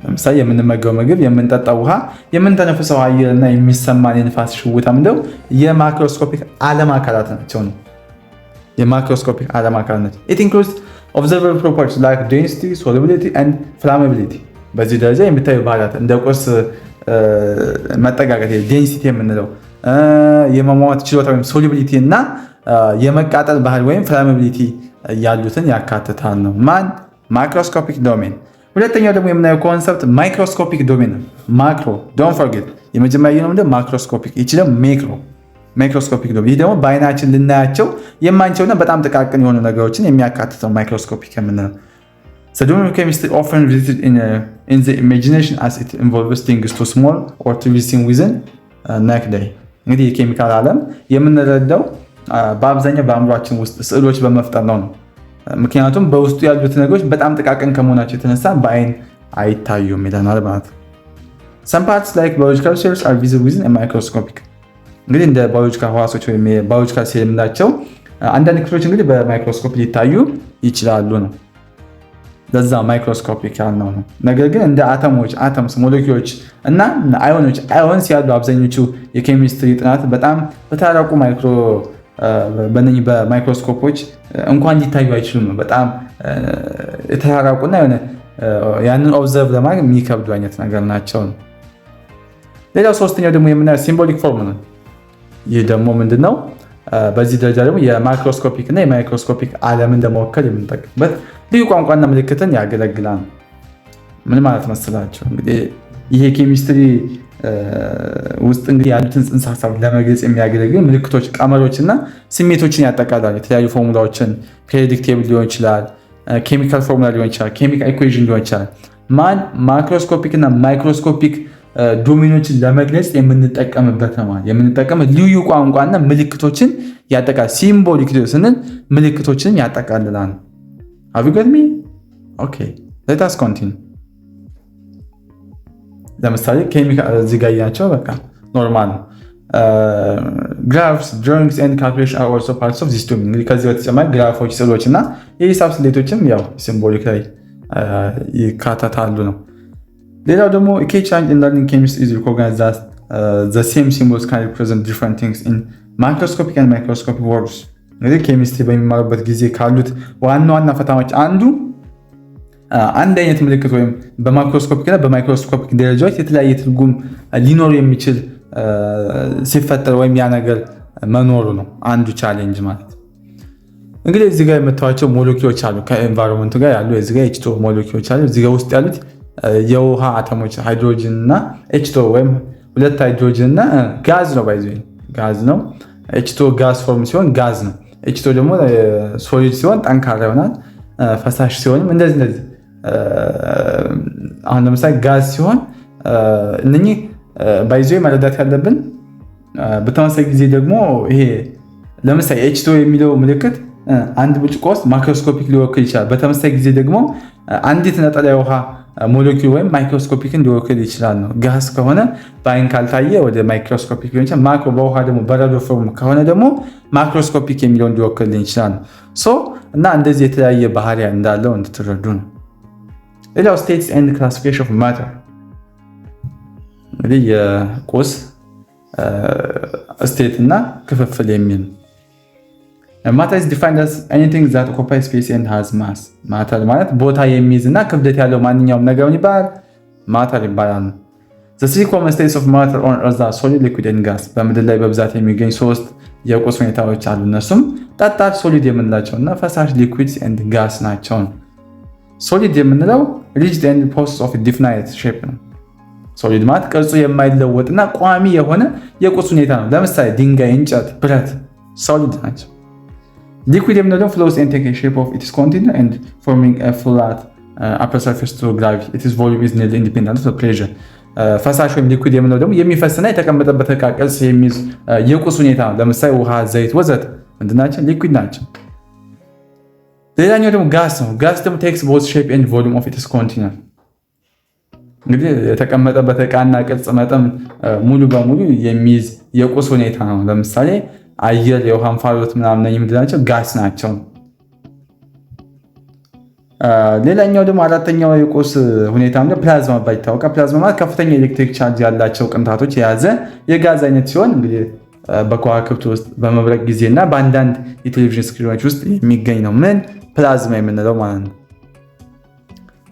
ለምሳሌ የምንመገበው ምግብ፣ የምንጠጣው ውሃ፣ የምንተነፍሰው አየር እና የሚሰማን የንፋስ ሽውታ ምንድነው? የማክሮስኮፒክ ዓለም አካላት ናቸው ነው። የማክሮስኮፒክ ዓለም አካላት ናቸው። it includes observable properties like density, solubility and flammability። በዚህ ደረጃ የሚታዩ ባህሪያት እንደ ቁስ መጠጋገት ዴንሲቲ የምንለው የመሟሟት ችሎታ ወይም ሶሉቢሊቲ እና የመቃጠል ባህል ወይም ፍላማቢሊቲ ያሉትን ያካትታል ነው ማን ማክሮስኮፒክ ዶሜን። ሁለተኛው ደግሞ የምናየው ኮንሰፕት ማይክሮስኮፒክ ዶሜን ነው። ማክሮ ዶንት ፎርጌት የመጀመሪያው ነው ምንድነው ማክሮስኮፒክ፣ ይቺ ደግሞ ማይክሮስኮፒክ ዶሜን። ይህ ደግሞ በአይናችን ልናያቸው የማንችለውና በጣም ጥቃቅን የሆኑ ነገሮችን የሚያካትተው ማይክሮስኮፒክ የምንለው። The domain of chemistry often visited in the imagination as it involves things too small or to be seen within naked eye። እንግዲህ የኬሚካል ዓለም የምንረዳው በአብዛኛው በአእምሯችን ውስጥ ስዕሎች በመፍጠር ነው። ምክንያቱም በውስጡ ያሉት ነገሮች በጣም ጥቃቅን ከመሆናቸው የተነሳ በአይን አይታዩም ይለናል ማለት ነው። Some parts like biological cells are visible within a microscopic። እንግዲህ እንደ ባዮሎጂካል ህዋሶች ወይም የባዮሎጂካል ሴል የምንላቸው አንዳንድ ክፍሎች እንግዲህ በማይክሮስኮፕ ሊታዩ ይችላሉ ነው። ለዛ ማይክሮስኮፒክ ያልነው ነው። ነገር ግን እንደ አተምስ፣ ሞለኪውሎች እና አዮንስ ያሉ አብዛኞቹ የኬሚስትሪ ጥናት በጣም በተራራቁ በማይክሮስኮፖች እንኳን ሊታዩ አይችሉም። በጣም የተራራቁና ያንን ኦብዘርቭ ለማድረግ የሚከብዱ አይነት ነገር ናቸው። ሌላው ሶስተኛው ደግሞ የምናየው ሲምቦሊክ ፎርም ነው። ይህ ደግሞ ምንድነው? በዚህ ደረጃ ደግሞ የማክሮስኮፒክ እና የማይክሮስኮፒክ ዓለምን ለመወከል የምንጠቀምበት ልዩ ቋንቋና ምልክትን ያገለግላል። ምን ማለት መስላችሁ? እንግዲህ ይሄ ኬሚስትሪ ውስጥ እንግዲህ ያሉትን ጽንሰ ሀሳብ ለመግለጽ የሚያገለግል ምልክቶች፣ ቀመሮች እና ስሜቶችን ያጠቃልላል። የተለያዩ ፎርሙላዎችን ፔሪዮዲክ ቴብል ሊሆን ይችላል፣ ኬሚካል ፎርሙላ ሊሆን ይችላል፣ ኬሚካል ኢኩዌሽን ሊሆን ይችላል። ማክሮስኮፒክ እና ማይክሮስኮፒክ ዶሜኖችን ለመግለጽ የምንጠቀምበት ነው። የምንጠቀምበት ልዩ ቋንቋና ምልክቶችን ያጠቃልላል። ሲምቦሊክ ስንል ምልክቶችን ያጠቃልላል። Have you got me? Okay, let us continue. ለምሳሌ ኬሚካል እዚህ ጋር ያቸው በቃ ኖርማል ነው። ግራፍስ drawings and calculation are also parts of this domain። እንግዲህ ከዚህ በተጨማሪ ግራፎች፣ ስዕሎች እና የሂሳብ ስሌቶችም ያው ሲምቦሊክ ላይ ይካተታሉ ነው። ሌላው ደግሞ a key change in learning chemistry is recognized that the same symbols can represent different things in microscopic and microscopic worlds። እንግዲህ ኬሚስትሪ በሚማሩበት ጊዜ ካሉት ዋና ዋና ፈተናዎች አንዱ አንድ አይነት ምልክት ወይም በማክሮስኮፒክ እና በማይክሮስኮፒክ ደረጃዎች የተለያየ ትርጉም ሊኖር የሚችል ሲፈጠር ወይም ያ ነገር መኖሩ ነው አንዱ ቻሌንጅ ማለት። እንግዲህ እዚህ ጋር የምታዩቸው ሞለኪውሎች አሉ፣ ከኤንቫይሮንመንቱ ጋር ያሉ እዚህ ጋር H2O ሞለኪውሎች አሉ። እዚህ ጋር ውስጥ ያሉት የውሃ አተሞች ሃይድሮጅን እና H2O ወይም ሁለት ሃይድሮጅን እና ጋዝ ነው። ጋዝ ነው። H2O ጋዝ ፎርም ሲሆን ጋዝ ነው። H2O ደግሞ ሶሊድ ሲሆን ጠንካራ ይሆናል። ፈሳሽ ሲሆንም እንደዚህ አሁን ለምሳሌ ጋዝ ሲሆን እነኚህ መረዳት ያለብን በተመሳሳይ ጊዜ ደግሞ ይሄ ለምሳሌ H2O የሚለው ምልክት አንድ ብርጭቆ ውስጥ ማክሮስኮፒክ ሊወክል ይችላል። በተመሳሳይ ጊዜ ደግሞ አንዲት ነጠላ የውሃ ሞለኪውል ወይም ማይክሮስኮፒክን ሊወክል ይችላል ነው። ጋዝ ከሆነ በአይን ካልታየ ወደ ማይክሮስኮፒክ ሊሆን ይችላል። ማክሮ በውሃ ደግሞ በረዶ ፎርም ከሆነ ደግሞ ማክሮስኮፒክ የሚለውን ሊወክልን ይችላል ነው። እና እንደዚህ የተለያየ ባህሪ እንዳለው እንድትረዱ ነው። ሌላው ስቴትስ ኤንድ ክላሲፊኬሽን ኦፍ ማተር እንግዲህ የቁስ ስቴት እና ክፍፍል የሚል ማተር is defined as anything that occupies space and has mass። ማተር ማለት ቦታ የሚይዝ እና ክብደት ያለው ማንኛውም ነገር ይባላል ማተር ይባላል። The three common states of matter on earth are solid, liquid and gas። በምድር ላይ በብዛት የሚገኙ ሶስት የቁስ ሁኔታዎች አሉ። እነሱም ጠጣር ሶሊድ የምንላቸው እና ፈሳሽ ሊኩዊድስ ኤንድ ጋስ ናቸው። ሶሊድ የምንለው ሪጅድ ኤንድ ፖስድ ኦፍ ዲፋይንድ ሼፕ ነው። ሶሊድ ማለት ቅርጹ የማይለወጥና ቋሚ የሆነ የቁስ ሁኔታ ነው። ለምሳሌ ድንጋይ፣ እንጨት፣ ብረት ሶሊድ ናቸው። ሊኩዊድ የምንለው ደግሞ flows and take a shape of its container and forming a flat upper surface to gravity. Its volume is nearly independent of pressure. ፈሳሽ ወይም ሊኩዊድ የምንለው ደግሞ የሚፈስና የተቀመጠበት ዕቃ ቅርጽ የሚይዝ የቁስ ሁኔታ ነው። ለምሳሌ ውሃ፣ ዘይት ወዘተ ምንድን ናቸው? ሊኩዊድ ናቸው። ሌላኛው ደግሞ ጋስ ነው። ጋስ ደግሞ takes both shape and volume of its container። እንግዲህ የተቀመጠበት ዕቃና ቅርጽ መጠን ሙሉ በሙሉ የሚይዝ የቁስ ሁኔታ ነው። ለምሳሌ አየር፣ የውሃ እንፋሎት ምናምን ምንድን ናቸው? ጋስ ናቸው። ሌላኛው ደግሞ አራተኛው የቁስ ሁኔታ ፕላዝማ ባይ ይታወቃል። ፕላዝማ ማለት ከፍተኛ ኤሌክትሪክ ቻርጅ ያላቸው ቅንጣቶች የያዘ የጋዝ አይነት ሲሆን እንግዲህ በከዋክብት ውስጥ በመብረቅ ጊዜና በአንዳንድ የቴሌቪዥን ስክሪኖች ውስጥ የሚገኝ ነው። ምን ፕላዝማ የምንለው ማለት ነው።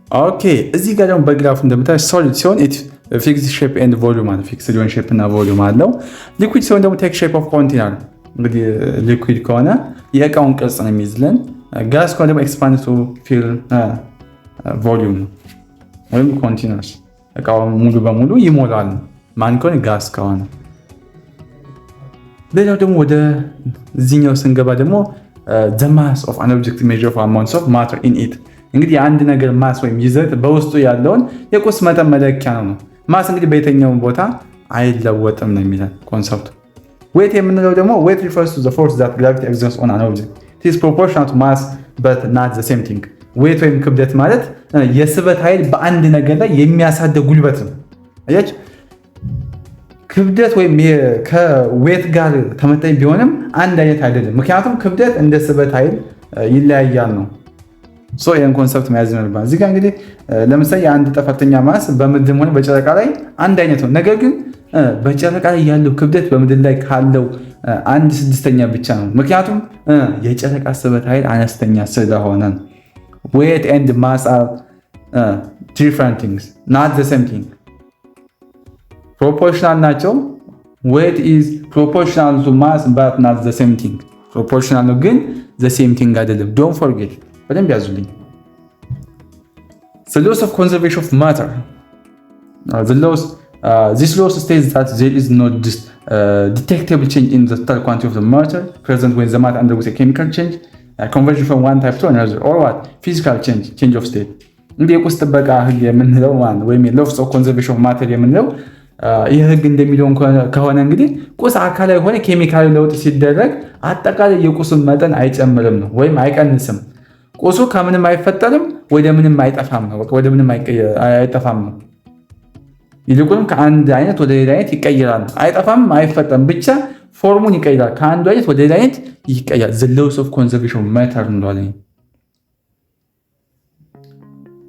ኦኬ እዚህ ጋር ደግሞ በግራፉ እንደምታዩ ሶሊድ ሲሆን ፊክስድ ሼፕ ኤንድ ቮሉም አለ። ፊክስድ የሆነ ሼፕ እና ቮሉም አለው። ሊኩዊድ ሲሆን ደግሞ ቴክ ሼፕ ኦፍ ኮንቴነር። እንግዲህ ሊኩዊድ ከሆነ የእቃውን ቅርጽ ነው የሚይዝልን። ጋስ ከሆነ ደግሞ ኤክስፓንድ ቱ ፊል ቮሉም ወይም ኮንቴነርስ እቃውን ሙሉ በሙሉ ይሞላል። ማን ከሆነ? ጋስ ከሆነ። ሌላው ደግሞ ወደ እዚህኛው ስንገባ ደግሞ the mass of an object measure of amounts of matter in it። እንግዲህ የአንድ ነገር ማስ ወይም ይዘት በውስጡ ያለውን የቁስ መጠን መለኪያ ነው። ማስ እንግዲህ በየትኛውም ቦታ አይለወጥም ነው የሚለን ኮንሰፕቱ። ዌት የምንለው ደግሞ ዌት refers to the force that gravity exerts on an object. It is proportional to mass but not the same thing. ዌት ወይም ክብደት ማለት የስበት ኃይል በአንድ ነገር ላይ የሚያሳድር ጉልበት ነው። አያችሁ ክብደት ወይም ከዌት ጋር ተመጣጣኝ ቢሆንም አንድ አይነት አይደለም። ምክንያቱም ክብደት እንደ ስበት ኃይል ይለያያል ነው። ይህን ኮንሰፕት መያዝ ይኖርብናል። እዚህ ጋር እንግዲህ ለምሳሌ የአንድ ጠፈርተኛ ማስ በምድርም ሆነ በጨረቃ ላይ አንድ አይነት ነው። ነገር ግን በጨረቃ ላይ ያለው ክብደት በምድር ላይ ካለው 1/6 ብቻ ነው። ምክንያቱም የጨረቃ ስበት ኃይል አነስተኛ ስለሆነ ነው። ዌት ኤንድ ማስ አር ዲፍረንት ቲንግስ ናት ዘ ሴም ቲንግ። ፕሮፖርሽናል ናቸው። ዌት ኢዝ ፕሮፖርሽናል ቱ ማስ ባት ናት ዘ ሴም ቲንግ። ፕሮፖርሽናል ነው ግን ዘ ሴም ቲንግ አይደለም። ዶንት ፎርጌት። በደንብ ያዙልኝ። The laws of conservation of matter. This law states that there is no detectable change in the total quantity of the matter present when the matter undergoes a chemical change, conversion from one type to another, or what? Physical change of state. እንግዲህ የቁስ ጥበቃ ህግ የምንለው ወይም laws of conservation of matter የምንለው ይህ ህግ እንደሚለው ከሆነ እንግዲህ ቁስ አካላዊ ሆነ ኬሚካዊ ለውጥ ሲደረግ አጠቃላይ የቁሱን መጠን አይጨምርም ነው ወይም አይቀንስም። ቁሱ ከምንም አይፈጠርም ወደ ምንም አይጠፋም ነው። ወደ ምንም አይጠፋም ነው። ይልቁንም ከአንድ አይነት ወደ ሌላ አይነት ይቀየራል። አይጠፋም፣ አይፈጠርም፣ ብቻ ፎርሙን ይቀይራል። ከአንዱ አይነት ወደ ሌላ አይነት ይቀየራል። the laws of conservation of matter እንደሆነ።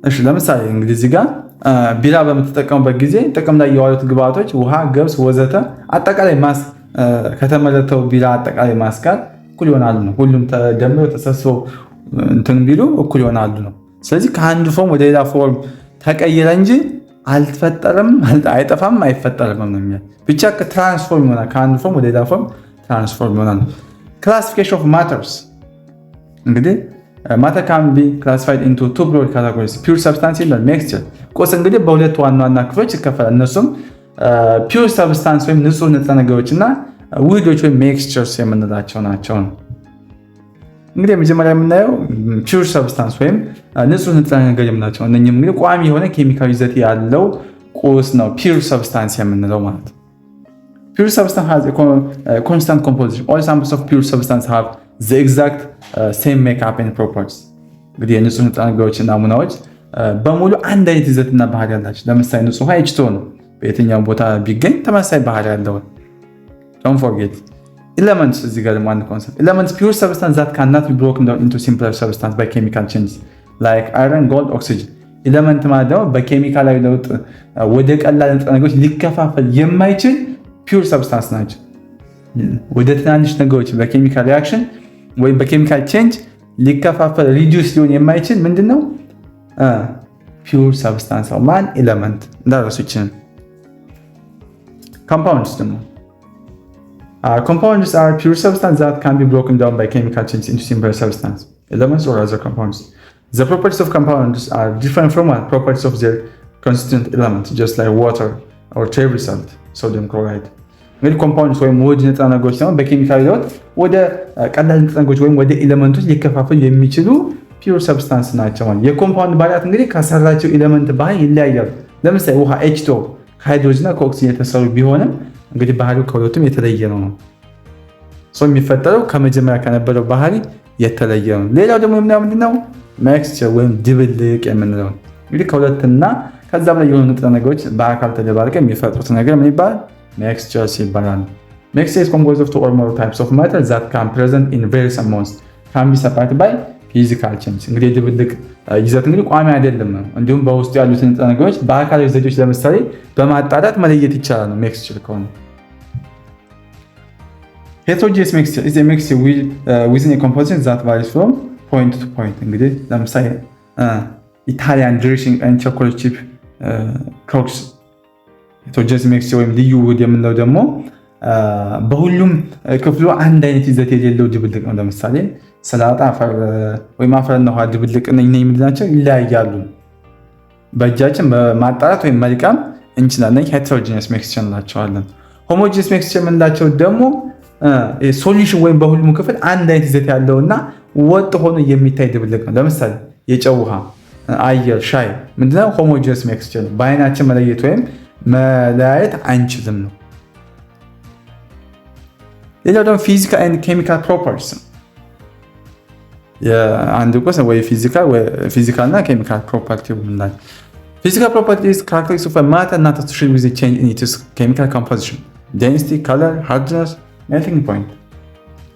እሺ ለምሳሌ እንግዲህ እዚህ ጋር ቢራ በምትጠቀሙበት ጊዜ ጥቅም ላይ የዋሉት ግብአቶች ውሃ፣ ገብስ ወዘተ አጠቃላይ ማስ ከተመረተው ቢራ አጠቃላይ ማስ ጋር እኩል ይሆናሉ ነው። ሁሉም ተደምረው ተሰብስበው እንትን ቢሉ እኩል ይሆናሉ ነው። ስለዚህ ከአንዱ ፎርም ወደ ሌላ ፎርም ተቀየረ እንጂ አልተፈጠረም፣ አይጠፋም፣ አይፈጠርም ነው የሚል ብቻ ትራንስፎርም ይሆናል። ከአንዱ ፎርም ወደ ሌላ ፎርም ትራንስፎርም ይሆናል። ክላሲፊኬሽን ኦፍ ማተርስ እንግዲህ ማተር ካን ቢ ክላሲፋይድ ኢንቱ ቱ ብሮድ ካቴጎሪስ ፒውር ሰብስታንስ እና ሚክስቸር። ቁስ እንግዲህ በሁለት ዋና ዋና ክፍሎች ይከፈላል። እነሱም ፒውር ሰብስታንስ ወይም ንጹህ ንጥረ ነገሮች እና ውህዶች ወይም ሚክስቸርስ የምንላቸው ናቸው። እንግዲህ የመጀመሪያ የምናየው ፒውር ሰብስታንስ ወይም ንጹህ ንጥረ ነገር የምንላቸው እነኝም እንግዲህ ቋሚ የሆነ ኬሚካዊ ይዘት ያለው ቁስ ነው ፒውር ሰብስታንስ የምንለው ማለት ነው። ፒውር ሰብስታንስ has a constant composition. All samples of pure substance have the exact same makeup and properties. እንግዲህ የንጹህ ንጥረ ነገሮች ናሙናዎች በሙሉ አንድ አይነት ይዘትና ባህሪ ያላቸው። ለምሳሌ ንጹህ ውሃ H2O ነው። በየትኛው ቦታ ቢገኝ ተመሳሳይ ባህሪ ያለው። Don't forget. Elements እዚህ ጋር ደግሞ አንድ ኮንሰፕት elements pure substance that cannot be broken down into simpler substance by chemical changes like iron, gold, oxygen. ኤሌመንት ማለት ደግሞ በኬሚካላዊ ለውጥ ወደ ቀላል ንጥረ ነገሮች ሊከፋፈል የማይችል ፒውር ሰብስታንስ ናቸው። ወደ ትናንሽ ነገሮች በኬሚካል ሪአክሽን ወይም በኬሚካል ቼንጅ ሊከፋፈል ሪዲዩስ ሊሆን የማይችል ምንድነው? ፒውር ሰብስታንስ ነው። ማን ኤሌመንት እንዳረሱ ይችላል። ኮምፓውንድስ ደግሞ compounds are pure substances that can be broken down by chemical changes into simpler substance, elements or other compounds. The properties of compounds are different from the properties of their constituent elements, just like water or table salt, sodium chloride. እንግዲህ ኮምፓውንድስ ወይም ውህድ ንጥረ ነገሮች ደግሞ በኬሚካል ለውጥ ወደ ቀላል ንጥረ ነገሮች ወይም ወደ ኤሌመንቶች ሊከፋፈሉ የሚችሉ ፒውር ሰብስታንስ ናቸው። የኮምፓውንድ ባህሪያት እንግዲህ ከሰራቸው ኤሌመንት ባህሪ ይለያያሉ። ለምሳሌ ውሃ H2O ከሃይድሮጅንና ከኦክሲጅን የተሰሩ ቢሆንም እንግዲህ ባህሪው ከሁለቱም የተለየ ነው። የሚፈጠረው ከመጀመሪያ ከነበረው ባህሪ የተለየ ነው። ሌላው ደግሞ ምንድነው ሚክስቸር ወይም ድብልቅ የምንለው እንግዲህ ከሁለትና ከዛ በላይ የሆኑ ንጥረ ነገሮች በአካል ተደባልቀው የሚፈጥሩት ነገር ምን ይባላል? ሚክስቸርስ ይባላል። ሚክስቸር is composed of two or more types of matter that can present in various amounts can be separated by physical change። እንግዲህ ድብልቅ ይዘት እንግዲህ ቋሚ አይደለም ነው። እንዲሁም በውስጡ ያሉትን ንጥረ ነገሮች በአካላዊ ዘዴዎች ለምሳሌ በማጣራት መለየት ይቻላል ነው ሚክስቸር ከሆነ። heterogeneous mixture is a mixture within a composition that varies from point to point። እንግዲህ ለምሳሌ ኢታሊያን ድሬሲንግ ኤንድ ቾኮሌት ቺፕ ክሮክስ heterogeneous mixture ወይም ልዩ ውህድ የምንለው ደግሞ በሁሉም ክፍሉ አንድ አይነት ይዘት የሌለው ድብልቅ ነው። ለምሳሌ ሰላጣ ወይም አፈርና ውሃ ድብልቅ እነኚህ የምንላቸው ይለያያሉ። በእጃችን በማጣራት ወይም መልቀም እንችላለን። heterogeneous mixture እንላቸዋለን። homogeneous mixture የምንላቸው ደግሞ ሶሉሽን ወይም በሁሉም ክፍል አንድ አይነት ይዘት ያለውና ወጥ ሆኖ የሚታይ ድብልቅ ነው። ለምሳሌ የጨው ውሃ፣ አየር፣ ሻይ ምንድነው? homogeneous mixture ነው። በአይናችን መለየት ወይም መለያየት አንችልም ነው። ሌላው ደግሞ ፊዚካል ኤንድ ኬሚካል ፕሮፐርቲስ የአንድ ቁስ ወይ ፊዚካል እና ኬሚካል ፕሮፐርቲ ምንላል። ፊዚካል ፕሮፐርቲስ ካራክተሪስቲክስ ኦፍ ማተር not associated with a change in its chemical composition, density, color, hardness, melting point።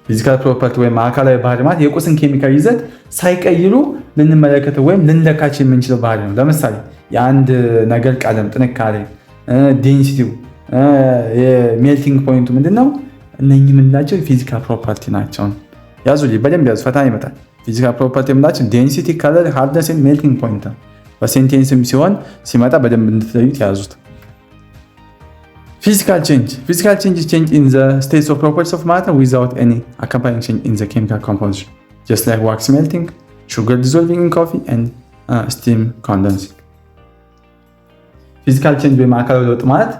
ፊዚካል ፕሮፐርቲ ወይም አካላዊ ባህሪ ማለት የቁስን ኬሚካል ይዘት ሳይቀይሩ ልንመለከተው ወይም ልንለካቸው የምንችለው ባህሪ ነው። ለምሳሌ የአንድ ነገር ቀለም፣ ጥንካሬ፣ ዴንሲቲው፣ የሜልቲንግ ፖይንቱ ምንድነው? እነኚህ የምንላቸው ፊዚካል ፕሮፐርቲ ናቸው። ያዙ በደንብ ያዙ፣ ፈተና ይመጣል። ፊዚካል ፕሮፐርቲ የምንላቸው ዴንሲቲ፣ ከለር፣ ሃርድነስ፣ ሜልቲንግ ፖይንት ነው። በሴንቴንስም ሲሆን ሲመጣ በደንብ እንድትለዩት ያዙት። Physical change is change in the states of properties of matter without any accompanying change in the chemical composition, just like wax melting, sugar dissolving in coffee, and steam condensing። ፊዚካል ቼንጅ ወይም አካላዊ ለውጥ ማለት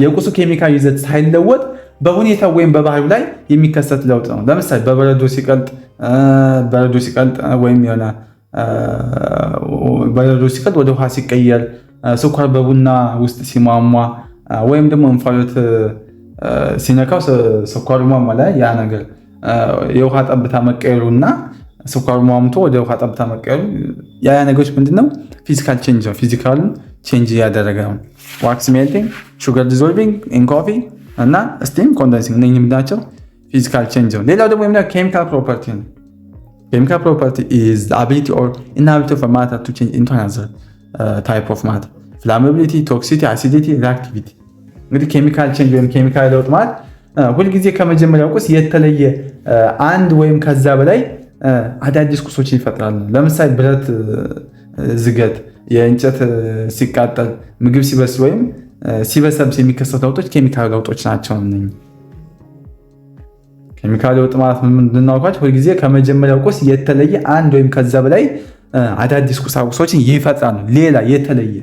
የቁሱ ኬሚካል ይዘት ሳይለወጥ በሁኔታው ወይም በባህሪው ላይ የሚከሰት ለውጥ ነው። ለምሳሌ በረዶ ሲቀልጥ ወይም የሆነ በረዶ ሲቀልጥ ወደ ውሃ ሲቀየር፣ ስኳር በቡና ውስጥ ሲሟሟ ወይም ደግሞ እንፋሎት ሲነካው ስኳሩ ሟሟ ያ ነገር የውሃ ጠብታ መቀየሩና ስኳሩ ሟምቶ ወደ ውሃ ጠብታ መቀየሩ ያ ነገሮች ምንድነው? ፊዚካል ቼንጅ ነው። ፊዚካል ቼንጅ ያደረገ ነው። ዋክስ ሜልቲንግ፣ ሹገር ዲዞልቪንግ ኢን ኮፊ እና ስቲም ኮንደንሲንግ እነኚህ ምንድናቸው? ፊዚካል ቼንጅ ነው። ሌላው ደግሞ ኬሚካል ፕሮፐርቲ ነው። ኬሚካል ፕሮፐርቲ is the ability or inability of a matter to change into another type of matter. ፍላማቢሊቲ፣ ቶክሲቲ፣ አሲዲቲ፣ ሪአክቲቪቲ። እንግዲህ ኬሚካል ቼንጅ ወይም ኬሚካል ለውጥ ማለት ሁልጊዜ ከመጀመሪያው ቁስ የተለየ አንድ ወይም ከዛ በላይ አዳዲስ ቁሶችን ይፈጥራል። ለምሳሌ ብረት ዝገት፣ የእንጨት ሲቃጠል፣ ምግብ ሲበስል ወይም ሲበሰብስ የሚከሰቱ ለውጦች ኬሚካል ለውጦች ናቸው። ኬሚካል ለውጥ ማለት ምንድን ነው? ሁልጊዜ ከመጀመሪያው ቁስ የተለየ አንድ ወይም ከዛ በላይ አዳዲስ ቁሳቁሶችን ይፈጥራል። ሌላ የተለየ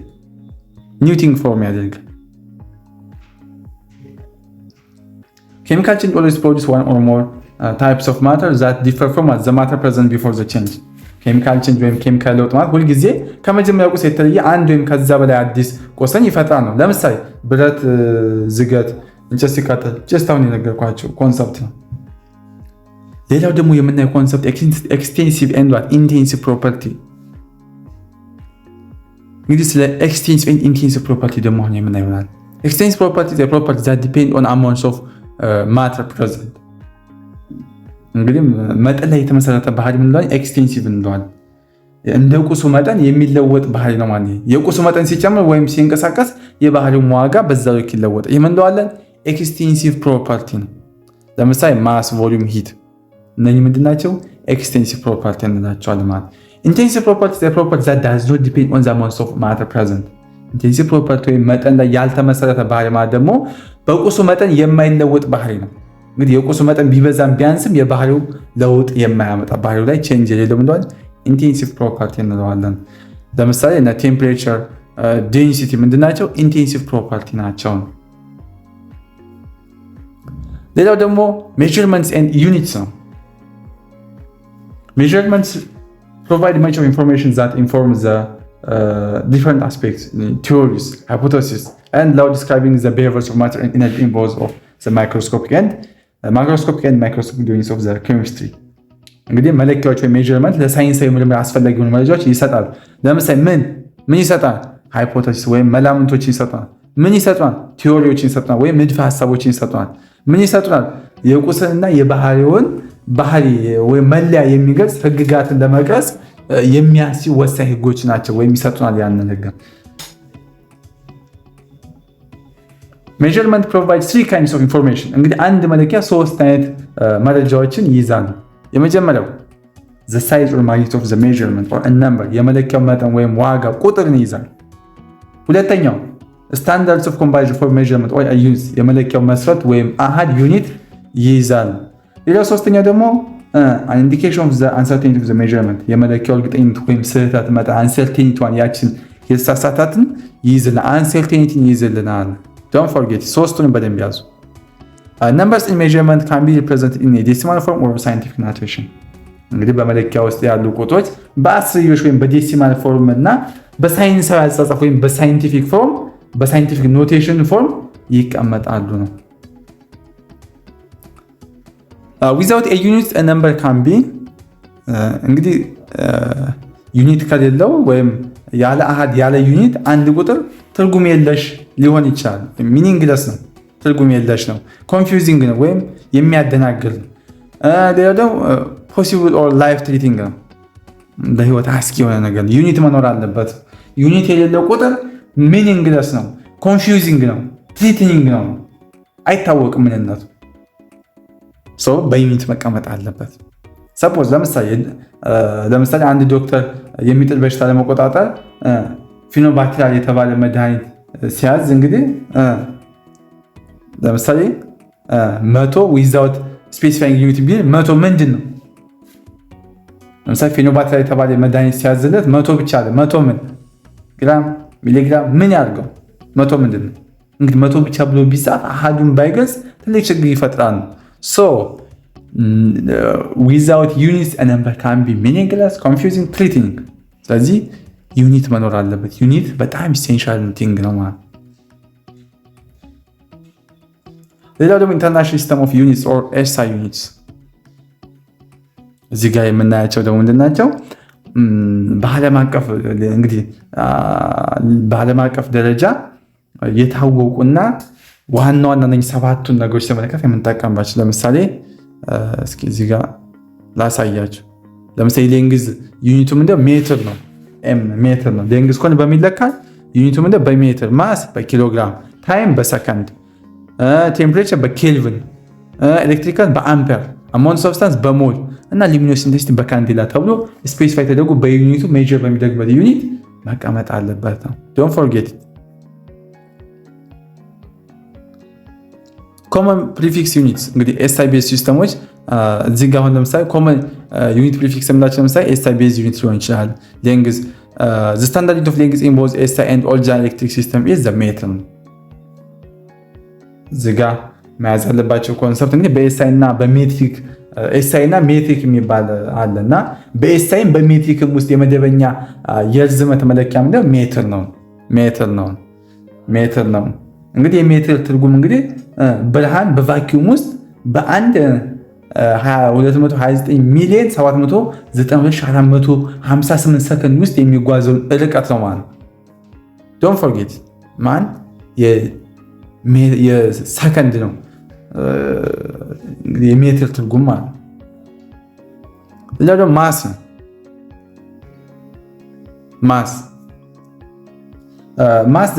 ኒውቲንግ ፎርም ያደርጋል። ኬሚካል ቼንጅ always produce one or more types of matter that differ from the matter present before the change። ኬሚካል ቼንጅ ወይም ኬሚካል ለውጥ ማለት ሁልጊዜ ከመጀመሪያው ቁስ የተለየ አንድ ወይም ከዛ በላይ አዲስ ቁስን ይፈጥራል ነው። ለምሳሌ ብረት ዝገት፣ እንጨት ሲቃጠል ጀስት አሁን የነገርኳቸው ኮንሰፕት ነው። ሌላው ደግሞ የምናየው ኮንሰፕት ኤክስቴንሲቭ ኤንድ ኢንቴንሲቭ ፕሮፐርቲ። እንግዲህ ስለ ኤክስቴንሲቭ ኤንድ ኢንቴንሲቭ ፕሮፐርቲ ደግሞ አሁን የምናየው ይሆናል። ኤክስቴንሲቭ ፕሮፐርቲ is a property that depend on amounts of matter present። እንግዲህ መጠን ላይ የተመሰረተ ባህሪ ምንለዋል? ኤክስቴንሲቭ እንለዋል። እንደ ቁሱ መጠን የሚለወጥ ባህሪ ነው ማለት ነው። የቁሱ መጠን ሲጨምር ወይም ሲንቀሳቀስ የባህሪው ዋጋ በዛው ልክ ይለወጥ። ይህ ምንለዋለን? ኤክስቴንሲቭ ፕሮፐርቲ ነው። ለምሳሌ ማስ፣ ቮሊዩም፣ ሂት እነኚህ ምንድናቸው? ኤክስቴንሲቭ ፕሮፐርቲ እንላቸዋለን ማለት። ኢንቴንሲቭ ፕሮፐርቲ is a property that does not depend on the amounts of matter present። ኢንቴንሲቭ ፕሮፐርቲ ወይም መጠን ላይ ያልተመሰረተ ባህሪ ማለት ደግሞ በቁሱ መጠን የማይለወጥ ባህሪ ነው። እንግዲህ የቁሱ መጠን ቢበዛም ቢያንስም የባህሪው ለውጥ የማያመጣ ባህሪው ላይ ቼንጅ የሌለው ምንድነው? ኢንቴንሲቭ ፕሮፐርቲ እንለዋለን። ለምሳሌ እና ቴምፕሬቸር፣ ዴንሲቲ ምንድናቸው? ኢንቴንሲቭ ፕሮፐርቲ ናቸው። ሌላው ደግሞ measurements and units ነው። measurements provide much of information that informs the different aspects, theories, hypotheses, and now describing the behaviors of matter and energy in both of the microscopic and microscopic units of the chemistry. እንግዲህ መለኪያዎች ወይ ሜዠርመንት ለሳይንሳዊ ምርምር አስፈላጊ የሆኑ መረጃዎች ይሰጣል። ለምሳሌ ምን ይሰጣል? ሃይፖቴሲስ ወይም መላምቶችን ይሰጣል። ምን ይሰጣል? ቲዎሪዎችን ይሰጣል ወይም ንድፈ ሐሳቦችን ይሰጣል። ምን ይሰጣል? የቁስልና የባህሪውን ባህሪ ወይም መለያ የሚገልጽ ህግጋትን ለመቅረጽ የሚያስችሉ ወሳኝ ህጎች ናቸው ወይም ይሰጡናል ያንን ህግ። measurement provides three kinds of information። እንግዲህ አንድ መለኪያ ሶስት አይነት መረጃዎችን ይይዛል። የመጀመሪያው the size or magnitude of the measurement or a number የመለኪያው መጠን ወይም ዋጋ ቁጥርን ይይዛል። ሁለተኛው standards of comparison for measurement or a unit የመለኪያው መስፈርት ወይም አሃድ ዩኒት ይይዛል። ሌላው ሶስተኛው ደግሞ an indication of the uncertainty of the measurement የመለኪያው እርግጠኝነት ወይም ስህተት መጠን uncertainty ያችን የተሳሳታትን ይይዝልናል። uncertainty ይይዝልናል። don't forget ሶስቱን በደንብ ያዙ። numbers in measurement can be represented in a decimal form or scientific notation። እንግዲህ በመለኪያ ውስጥ ያሉ ቁጥሮች በአስርዮሽ ወይም በዴሲማል ፎርም እና በሳይንሳዊ አጻጻፍ ወይም በሳይንቲፊክ ፎርም በሳይንቲፊክ ኖቴሽን ፎርም ይቀመጣሉ ነው። without a unit a number can be እንግዲህ ዩኒት ከሌለው ወይም ያለ አሃድ ያለ ዩኒት አንድ ቁጥር ትርጉም የለሽ ሊሆን ይችላል። ሚኒንግለስ ነው፣ ትርጉም የለሽ ነው፣ ኮንፊውዚንግ ነው ወይም የሚያደናግር ነው። ሌላው ደግሞ ፖሲብል ኦር ላይፍ ትሪቲንግ ነው፣ ለህይወት አስጊ የሆነ ነገር። ዩኒት መኖር አለበት። ዩኒት የሌለው ቁጥር ሚኒንግለስ ነው፣ ኮንፊውዚንግ ነው፣ ትሪቲንግ ነው፣ አይታወቅም ምንነቱ። በዩኒት መቀመጥ አለበት። ሰፖዝ ለምሳሌ አንድ ዶክተር የሚጥል በሽታ ለመቆጣጠር ፊኖባክቴሪያ የተባለ መድኃኒት ሲያዝ እንግዲህ ለምሳሌ 100 ዊዛውት ስፔሲፋይንግ ዩኒት ቢል 100 ምንድን ነው? ለምሳሌ ፊኖባክቴሪያ የተባለ መድኃኒት ሲያዝለት 100 ብቻ አለ። 100 ምን ግራም ሚሊግራም ምን ያድርገው? 100 ምንድን ነው? እንግዲህ 100 ብቻ ብሎ ቢጻፍ አሃዱን ባይገልጽ ትልቅ ችግር ይፈጥራል። So without units a number can be meaningless, confusing, threatening። ስለዚህ ዩኒት መኖር አለበት። ዩኒት በጣም ኢሴንሻል ቲንግ ነው ማለት። ሌላው ደግሞ ኢንተርናሽናል ሲስተም ኦፍ ዩኒትስ ኦር ኤስአይ ዩኒትስ እዚህ ጋር የምናያቸው ደግሞ ምንድን ናቸው? በዓለም አቀፍ ደረጃ የታወቁና ዋና ነኝ ሰባቱን ነገሮች ተመለከት የምንጠቀምባቸው። ለምሳሌ እስኪ እዚህ ጋር ላሳያችሁ። ለምሳሌ ሌንግዝ ዩኒቱ ምንድነው? ሜትር ነው። ሜትር ነው። ሌንግዝ ኮን በሚለካ ዩኒቱ ምንድነው? በሜትር፣ ማስ በኪሎግራም፣ ታይም በሰከንድ፣ ቴምፕሬቸር በኬልቪን፣ ኤሌክትሪካል በአምፔር፣ አሞንት ሰብስታንስ በሞል እና ሉሚኖስ ኢንቴንሲቲ በካንዴላ ተብሎ ስፔሲፋይ ተደርጎ በዩኒቱ ሜጀር በሚደረግበት ዩኒት መቀመጥ አለበት ነው። ዶንት ፎርጌት ኢት። ኮመን ፕሪፊክስ ዩኒትስ እንግዲህ ኤስአይ ቤዝ ሲስተሞች እዚህ ጋር አሁን ለምሳሌ ኮመን ዩኒት ፕሪፊክስ የምላቸው ለምሳሌ ኤስአይ ቤዝ ዩኒት ሊሆን ይችላል። ሌንግዝ the standard unit of length in both SI and all giant electric system is the meter። እዚህ ጋር መያዝ ያለባቸው ኮንሰፕት እንግዲህ በኤስአይ እና በሜትሪክ ኤስአይ እና ሜትሪክ የሚባል አለ እና በኤስአይም በሜትሪክም ውስጥ የመደበኛ የርዝመት መለኪያ ምንድነው? ሜትር ነው። እንግዲህ የሜትር ትርጉም እንግዲህ ብርሃን በቫኪዩም ውስጥ በአንድ 229,792,458 ሰከንድ ውስጥ የሚጓዘውን ርቀት ነው ማለት። ዶንት ፎርጌት ማን የሰከንድ ነው የሜትር ትርጉም ማለት። ሌላው ደግሞ ማስ ነው። ማስ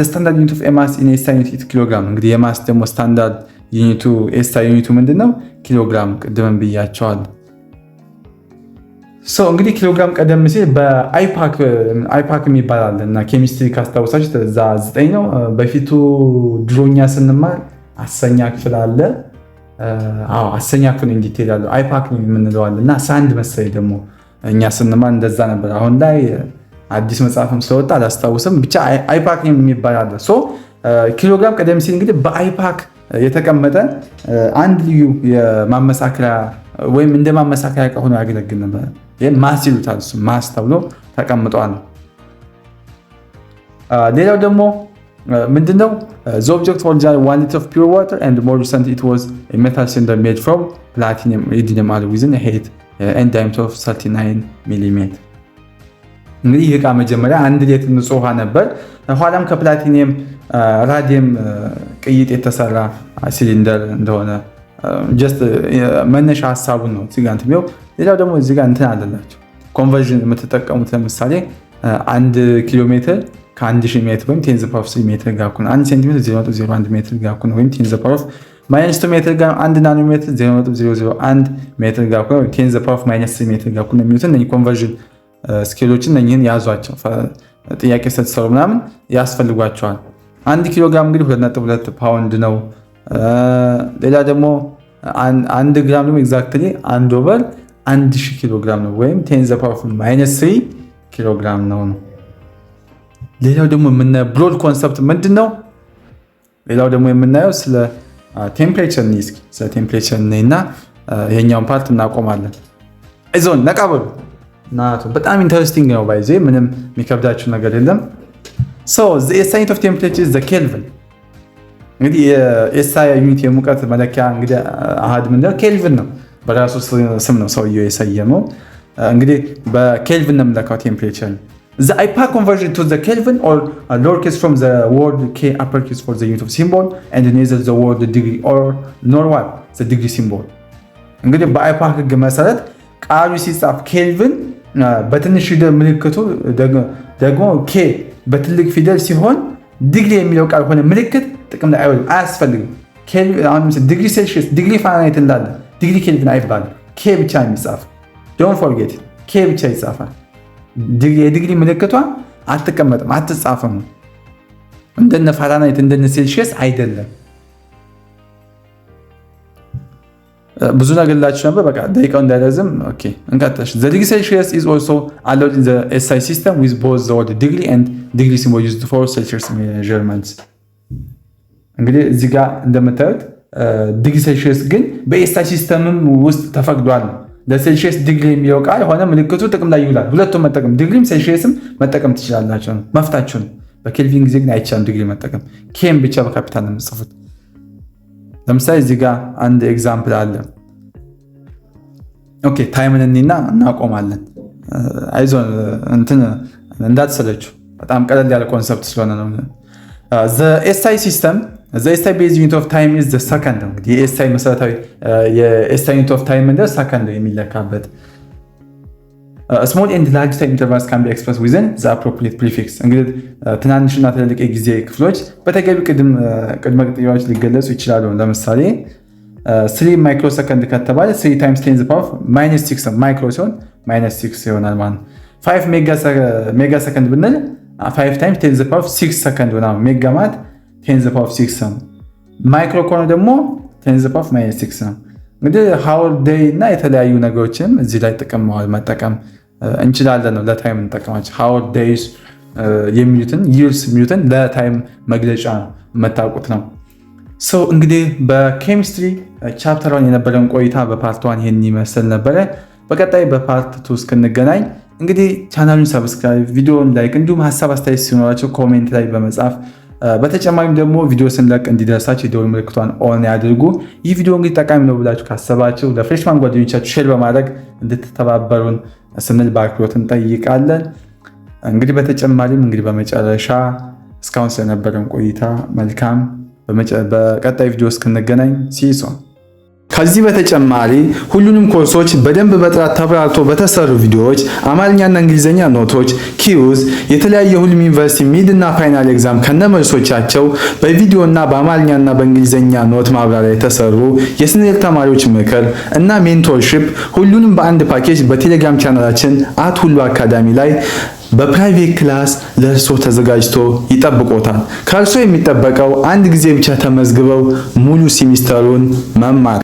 ስታንዳርድ ዩኒት ኦፍ ማስ ኢን ኤስአይ ዩኒት ኪሎግራም። እንግዲህ የማስ ደግሞ ስታንዳርድ ዩኒቱ ኤስአይ ዩኒቱ ምንድነው? ኪሎግራም። ቅድም ብያቸዋል። እንግዲህ ኪሎግራም ቀደም ሲል በአይፓክ የሚባል አለ እና ኬሚስትሪ ካስታወሳችሁ እዛ 9 ነው። በፊቱ ድሮኛ ስንማር 10ኛ ክፍል አለ። 10ኛ ክፍል እንዲቴል ያለው አይፓክ የምንለው አለ እና 11 መሰለኝ ደግሞ እኛ ስንማር እንደዛ ነበር። አሁን ላይ አዲስ መጽሐፍም ስለወጣ አላስታውስም። ብቻ አይፓክ የሚባል አለ። ኪሎግራም ቀደም ሲል እንግዲህ በአይፓክ የተቀመጠ አንድ ልዩ የማመሳከሪያ ወይም እንደ ማመሳከሪያ ሆኖ ያገለግል ነበር። ይሄን ማስ ይሉታል። እሱ ማስ ተብሎ ተቀምጧል። ሌላው ደግሞ ምንድነው the object original 1 liter of pure water and more recently it was a metal cylinder made from platinum iridium alloy with a height and diameter of 39 mm። እንግዲህ ይህ ዕቃ መጀመሪያ 1 ሊትር ንጹህ ውሃ ነበር። ኋላም ከፕላቲኒየም ራዲየም ቅይጥ የተሰራ ሲሊንደር እንደሆነ ጀስት መነሻ ሐሳቡን ነው እዚህ ጋር እንትም። ሌላው ደግሞ እዚህ ጋር እንትን አለላችሁ ኮንቨርዥን የምትጠቀሙት ለምሳሌ 1 ኪሎ ሜትር ከ1000 ሜትር ወይም 10 ፓወር 3 ሜትር ጋር እኩል 1 ሴንቲሜትር 0.01 ሜትር ጋር እኩል ወይም 10 ፓወር -2 ሜትር ጋር 1 ናኖ ሜትር 0.001 ሜትር ጋር እኩል 10 ፓወር -3 ሜትር ጋር እኩል የሚሉትን እነዚህ ኮንቨርዥን ስኬሎችን እነኚህን ያዟቸው። ጥያቄ ስትሰሩ ምናምን ያስፈልጓቸዋል። 1 ኪሎ ግራም እንግዲህ 2.2 ፓውንድ ነው። ሌላ ደግሞ 1 ግራም ደግሞ ኤግዛክትሊ 1/1000 ኪሎ ግራም ነው ወይም 10 ፓወር -3 ኪሎ ግራም ነው። ሌላው ደግሞ የምናየው ብሮድ ኮንሰፕት ምንድነው? ሌላው ደግሞ የምናየው ስለ ቴምፕሬቸር ነው። እስኪ ስለ ቴምፕሬቸር ነውና ይሄኛውን ፓርት እናቆማለን። አይዞን ነቃበሉ ናቱ በጣም ኢንተረስቲንግ ነው። ባይዜ ምንም የሚከብዳችሁ ነገር የለም። so the unit of temperature is the kelvin። እንግዲህ የኤስአይ ዩኒት የሙቀት መለኪያ እንግዲህ አሃድ ምንድነው? ኬልቪን ነው። በራሱ ስም ነው ሰውየው የሰየመው። እንግዲህ በኬልቪን ነው የምንለካው ቴምፕሬቸር። the IPA conversion to the Kelvin or lowercase from the word K uppercase for the unit of symbol and neither the word degree or nor what the degree symbol። እንግዲህ በአይፓ ህግ መሰረት ቃሉ ሲጻፍ ኬልቪን በትንሽ ፊደል ምልክቱ ደግሞ ኬ በትልቅ ፊደል ሲሆን ዲግሪ የሚለው ቃል ሆነ ምልክት ጥቅም ላይ አይውልም፣ አያስፈልግም። አሁን ዲግሪ ሴልሺየስ ዲግሪ ፋራናይት እንዳለ ዲግሪ ኬልቪን አይባልም። ኬ ብቻ የሚጻፍ ዶንት ፎርጌት ኬ ብቻ ይጻፋል። የዲግሪ ምልክቷ አትቀመጥም፣ አትጻፍም። እንደነ ፋራናይት እንደነ ሴልሺየስ አይደለም። ብዙ ነገር ላችሁ ነበር። በቃ ደቂቃው እንዳይረዝም ኦኬ እንቀጥል። the degree Celsius is also allowed in the SI system with both the word degree and degree symbol used for Celsius measurements። እንግዲህ እዚህ ጋር እንደምታዩት ዲግሪ ሴልሺየስ ግን በኤስአይ ሲስተምም ውስጥ ተፈቅዷል። ለሴልሺየስ ዲግሪ የሚለው ቃል ሆነ ምልክቱ ጥቅም ላይ ይውላል። ሁለቱም መጠቀም ዲግሪም ሴልሺየስም መጠቀም ትችላላችሁ። መፍታችሁን በኬልቪን ጊዜ ግን አይቻልም ዲግሪ መጠቀም። ኬም ብቻ በካፒታል ነው የምትጽፉት። ለምሳሌ እዚህ ጋር አንድ ኤግዛምፕል አለ። ኦኬ ታይምን እንይና እናቆማለን። አይዞን እንትን እንዳትሰለችሁ በጣም ቀለል ያለ ኮንሰፕት ስለሆነ ነው። the SI system the SI base unit of time is the second። እንግዲህ የኤስአይ መሰረታዊ የኤስአይ ዩኒት ኦፍ ታይም እንደ ሰከንድ የሚለካበት small and large time intervals can be expressed within the appropriate prefix። እንግዲህ ትናንሽና ትልልቅ የጊዜ ክፍሎች በተገቢ ቅድመ ቅጥያዎች ሊገለጹ ይችላሉ። ለምሳሌ 3 ማይክሮ ሰከንድ ከተባለ 3 times 10 the power -6 ማይክሮ ሲሆን -6 ይሆናል ማለት ነው። 5 ሜጋ ሰከንድ ብንል 5 times 10 the power 6 ሰከንድ ነው። ሜጋ ማለት 10 the power 6 ነው። ማይክሮ ከሆነ ደግሞ 10 the power -6 ነው። እንግዲህ ሃወር ዴይ እና የተለያዩ ነገሮችም እዚህ ላይ መጠቀም እንችላለን ነው ለታይም እንጠቀማቸው። ሃወር ዴይስ የሚሉትን ይርስ የሚሉትን ለታይም መግለጫ መታወቁት ነው። ሶ እንግዲህ በኬሚስትሪ ቻፕተር 1 የነበረን ቆይታ በፓርት 1 ይሄን ይመስል ነበረ። በቀጣይ በፓርት 2 እስክንገናኝ እንግዲህ ቻናሉን ሰብስክራይብ፣ ቪዲዮውን ላይክ እንዲሁም ሀሳብ አስተያየት ሲኖራቸው ኮሜንት ላይ በመጻፍ በተጨማሪም ደግሞ ቪዲዮ ስንለቅ እንዲደርሳችሁ የደወል ምልክቷን ኦን ያድርጉ። ይህ ቪዲዮ እንግዲህ ጠቃሚ ነው ብላችሁ ካሰባችሁ ለፍሬሽማን ጓደኞቻችሁ ሼር በማድረግ እንድትተባበሩን ስንል በአክብሮት እንጠይቃለን። እንግዲህ በተጨማሪም እንግዲህ በመጨረሻ እስካሁን ስለነበረን ቆይታ መልካም። በቀጣይ ቪዲዮ እስክንገናኝ ሲሶ። ከዚህ በተጨማሪ ሁሉንም ኮርሶች በደንብ በጥራት ተብራርቶ በተሰሩ ቪዲዮዎች፣ አማርኛና እንግሊዝኛ ኖቶች፣ ኪዩዝ፣ የተለያየ ሁሉም ዩኒቨርሲቲ ሚድ እና ፋይናል ኤግዛም ከነመልሶቻቸው በቪዲዮና በአማርኛና በእንግሊዝኛ ኖት ማብራሪያ የተሰሩ የስነልክ ተማሪዎች ምክር እና ሜንቶርሺፕ ሁሉንም በአንድ ፓኬጅ በቴሌግራም ቻናላችን @ሁሉ አካዳሚ ላይ በፕራይቬት ክላስ ለእርሶ ተዘጋጅቶ ይጠብቆታል። ከእርሶ የሚጠበቀው አንድ ጊዜ ብቻ ተመዝግበው ሙሉ ሴሚስተሩን መማር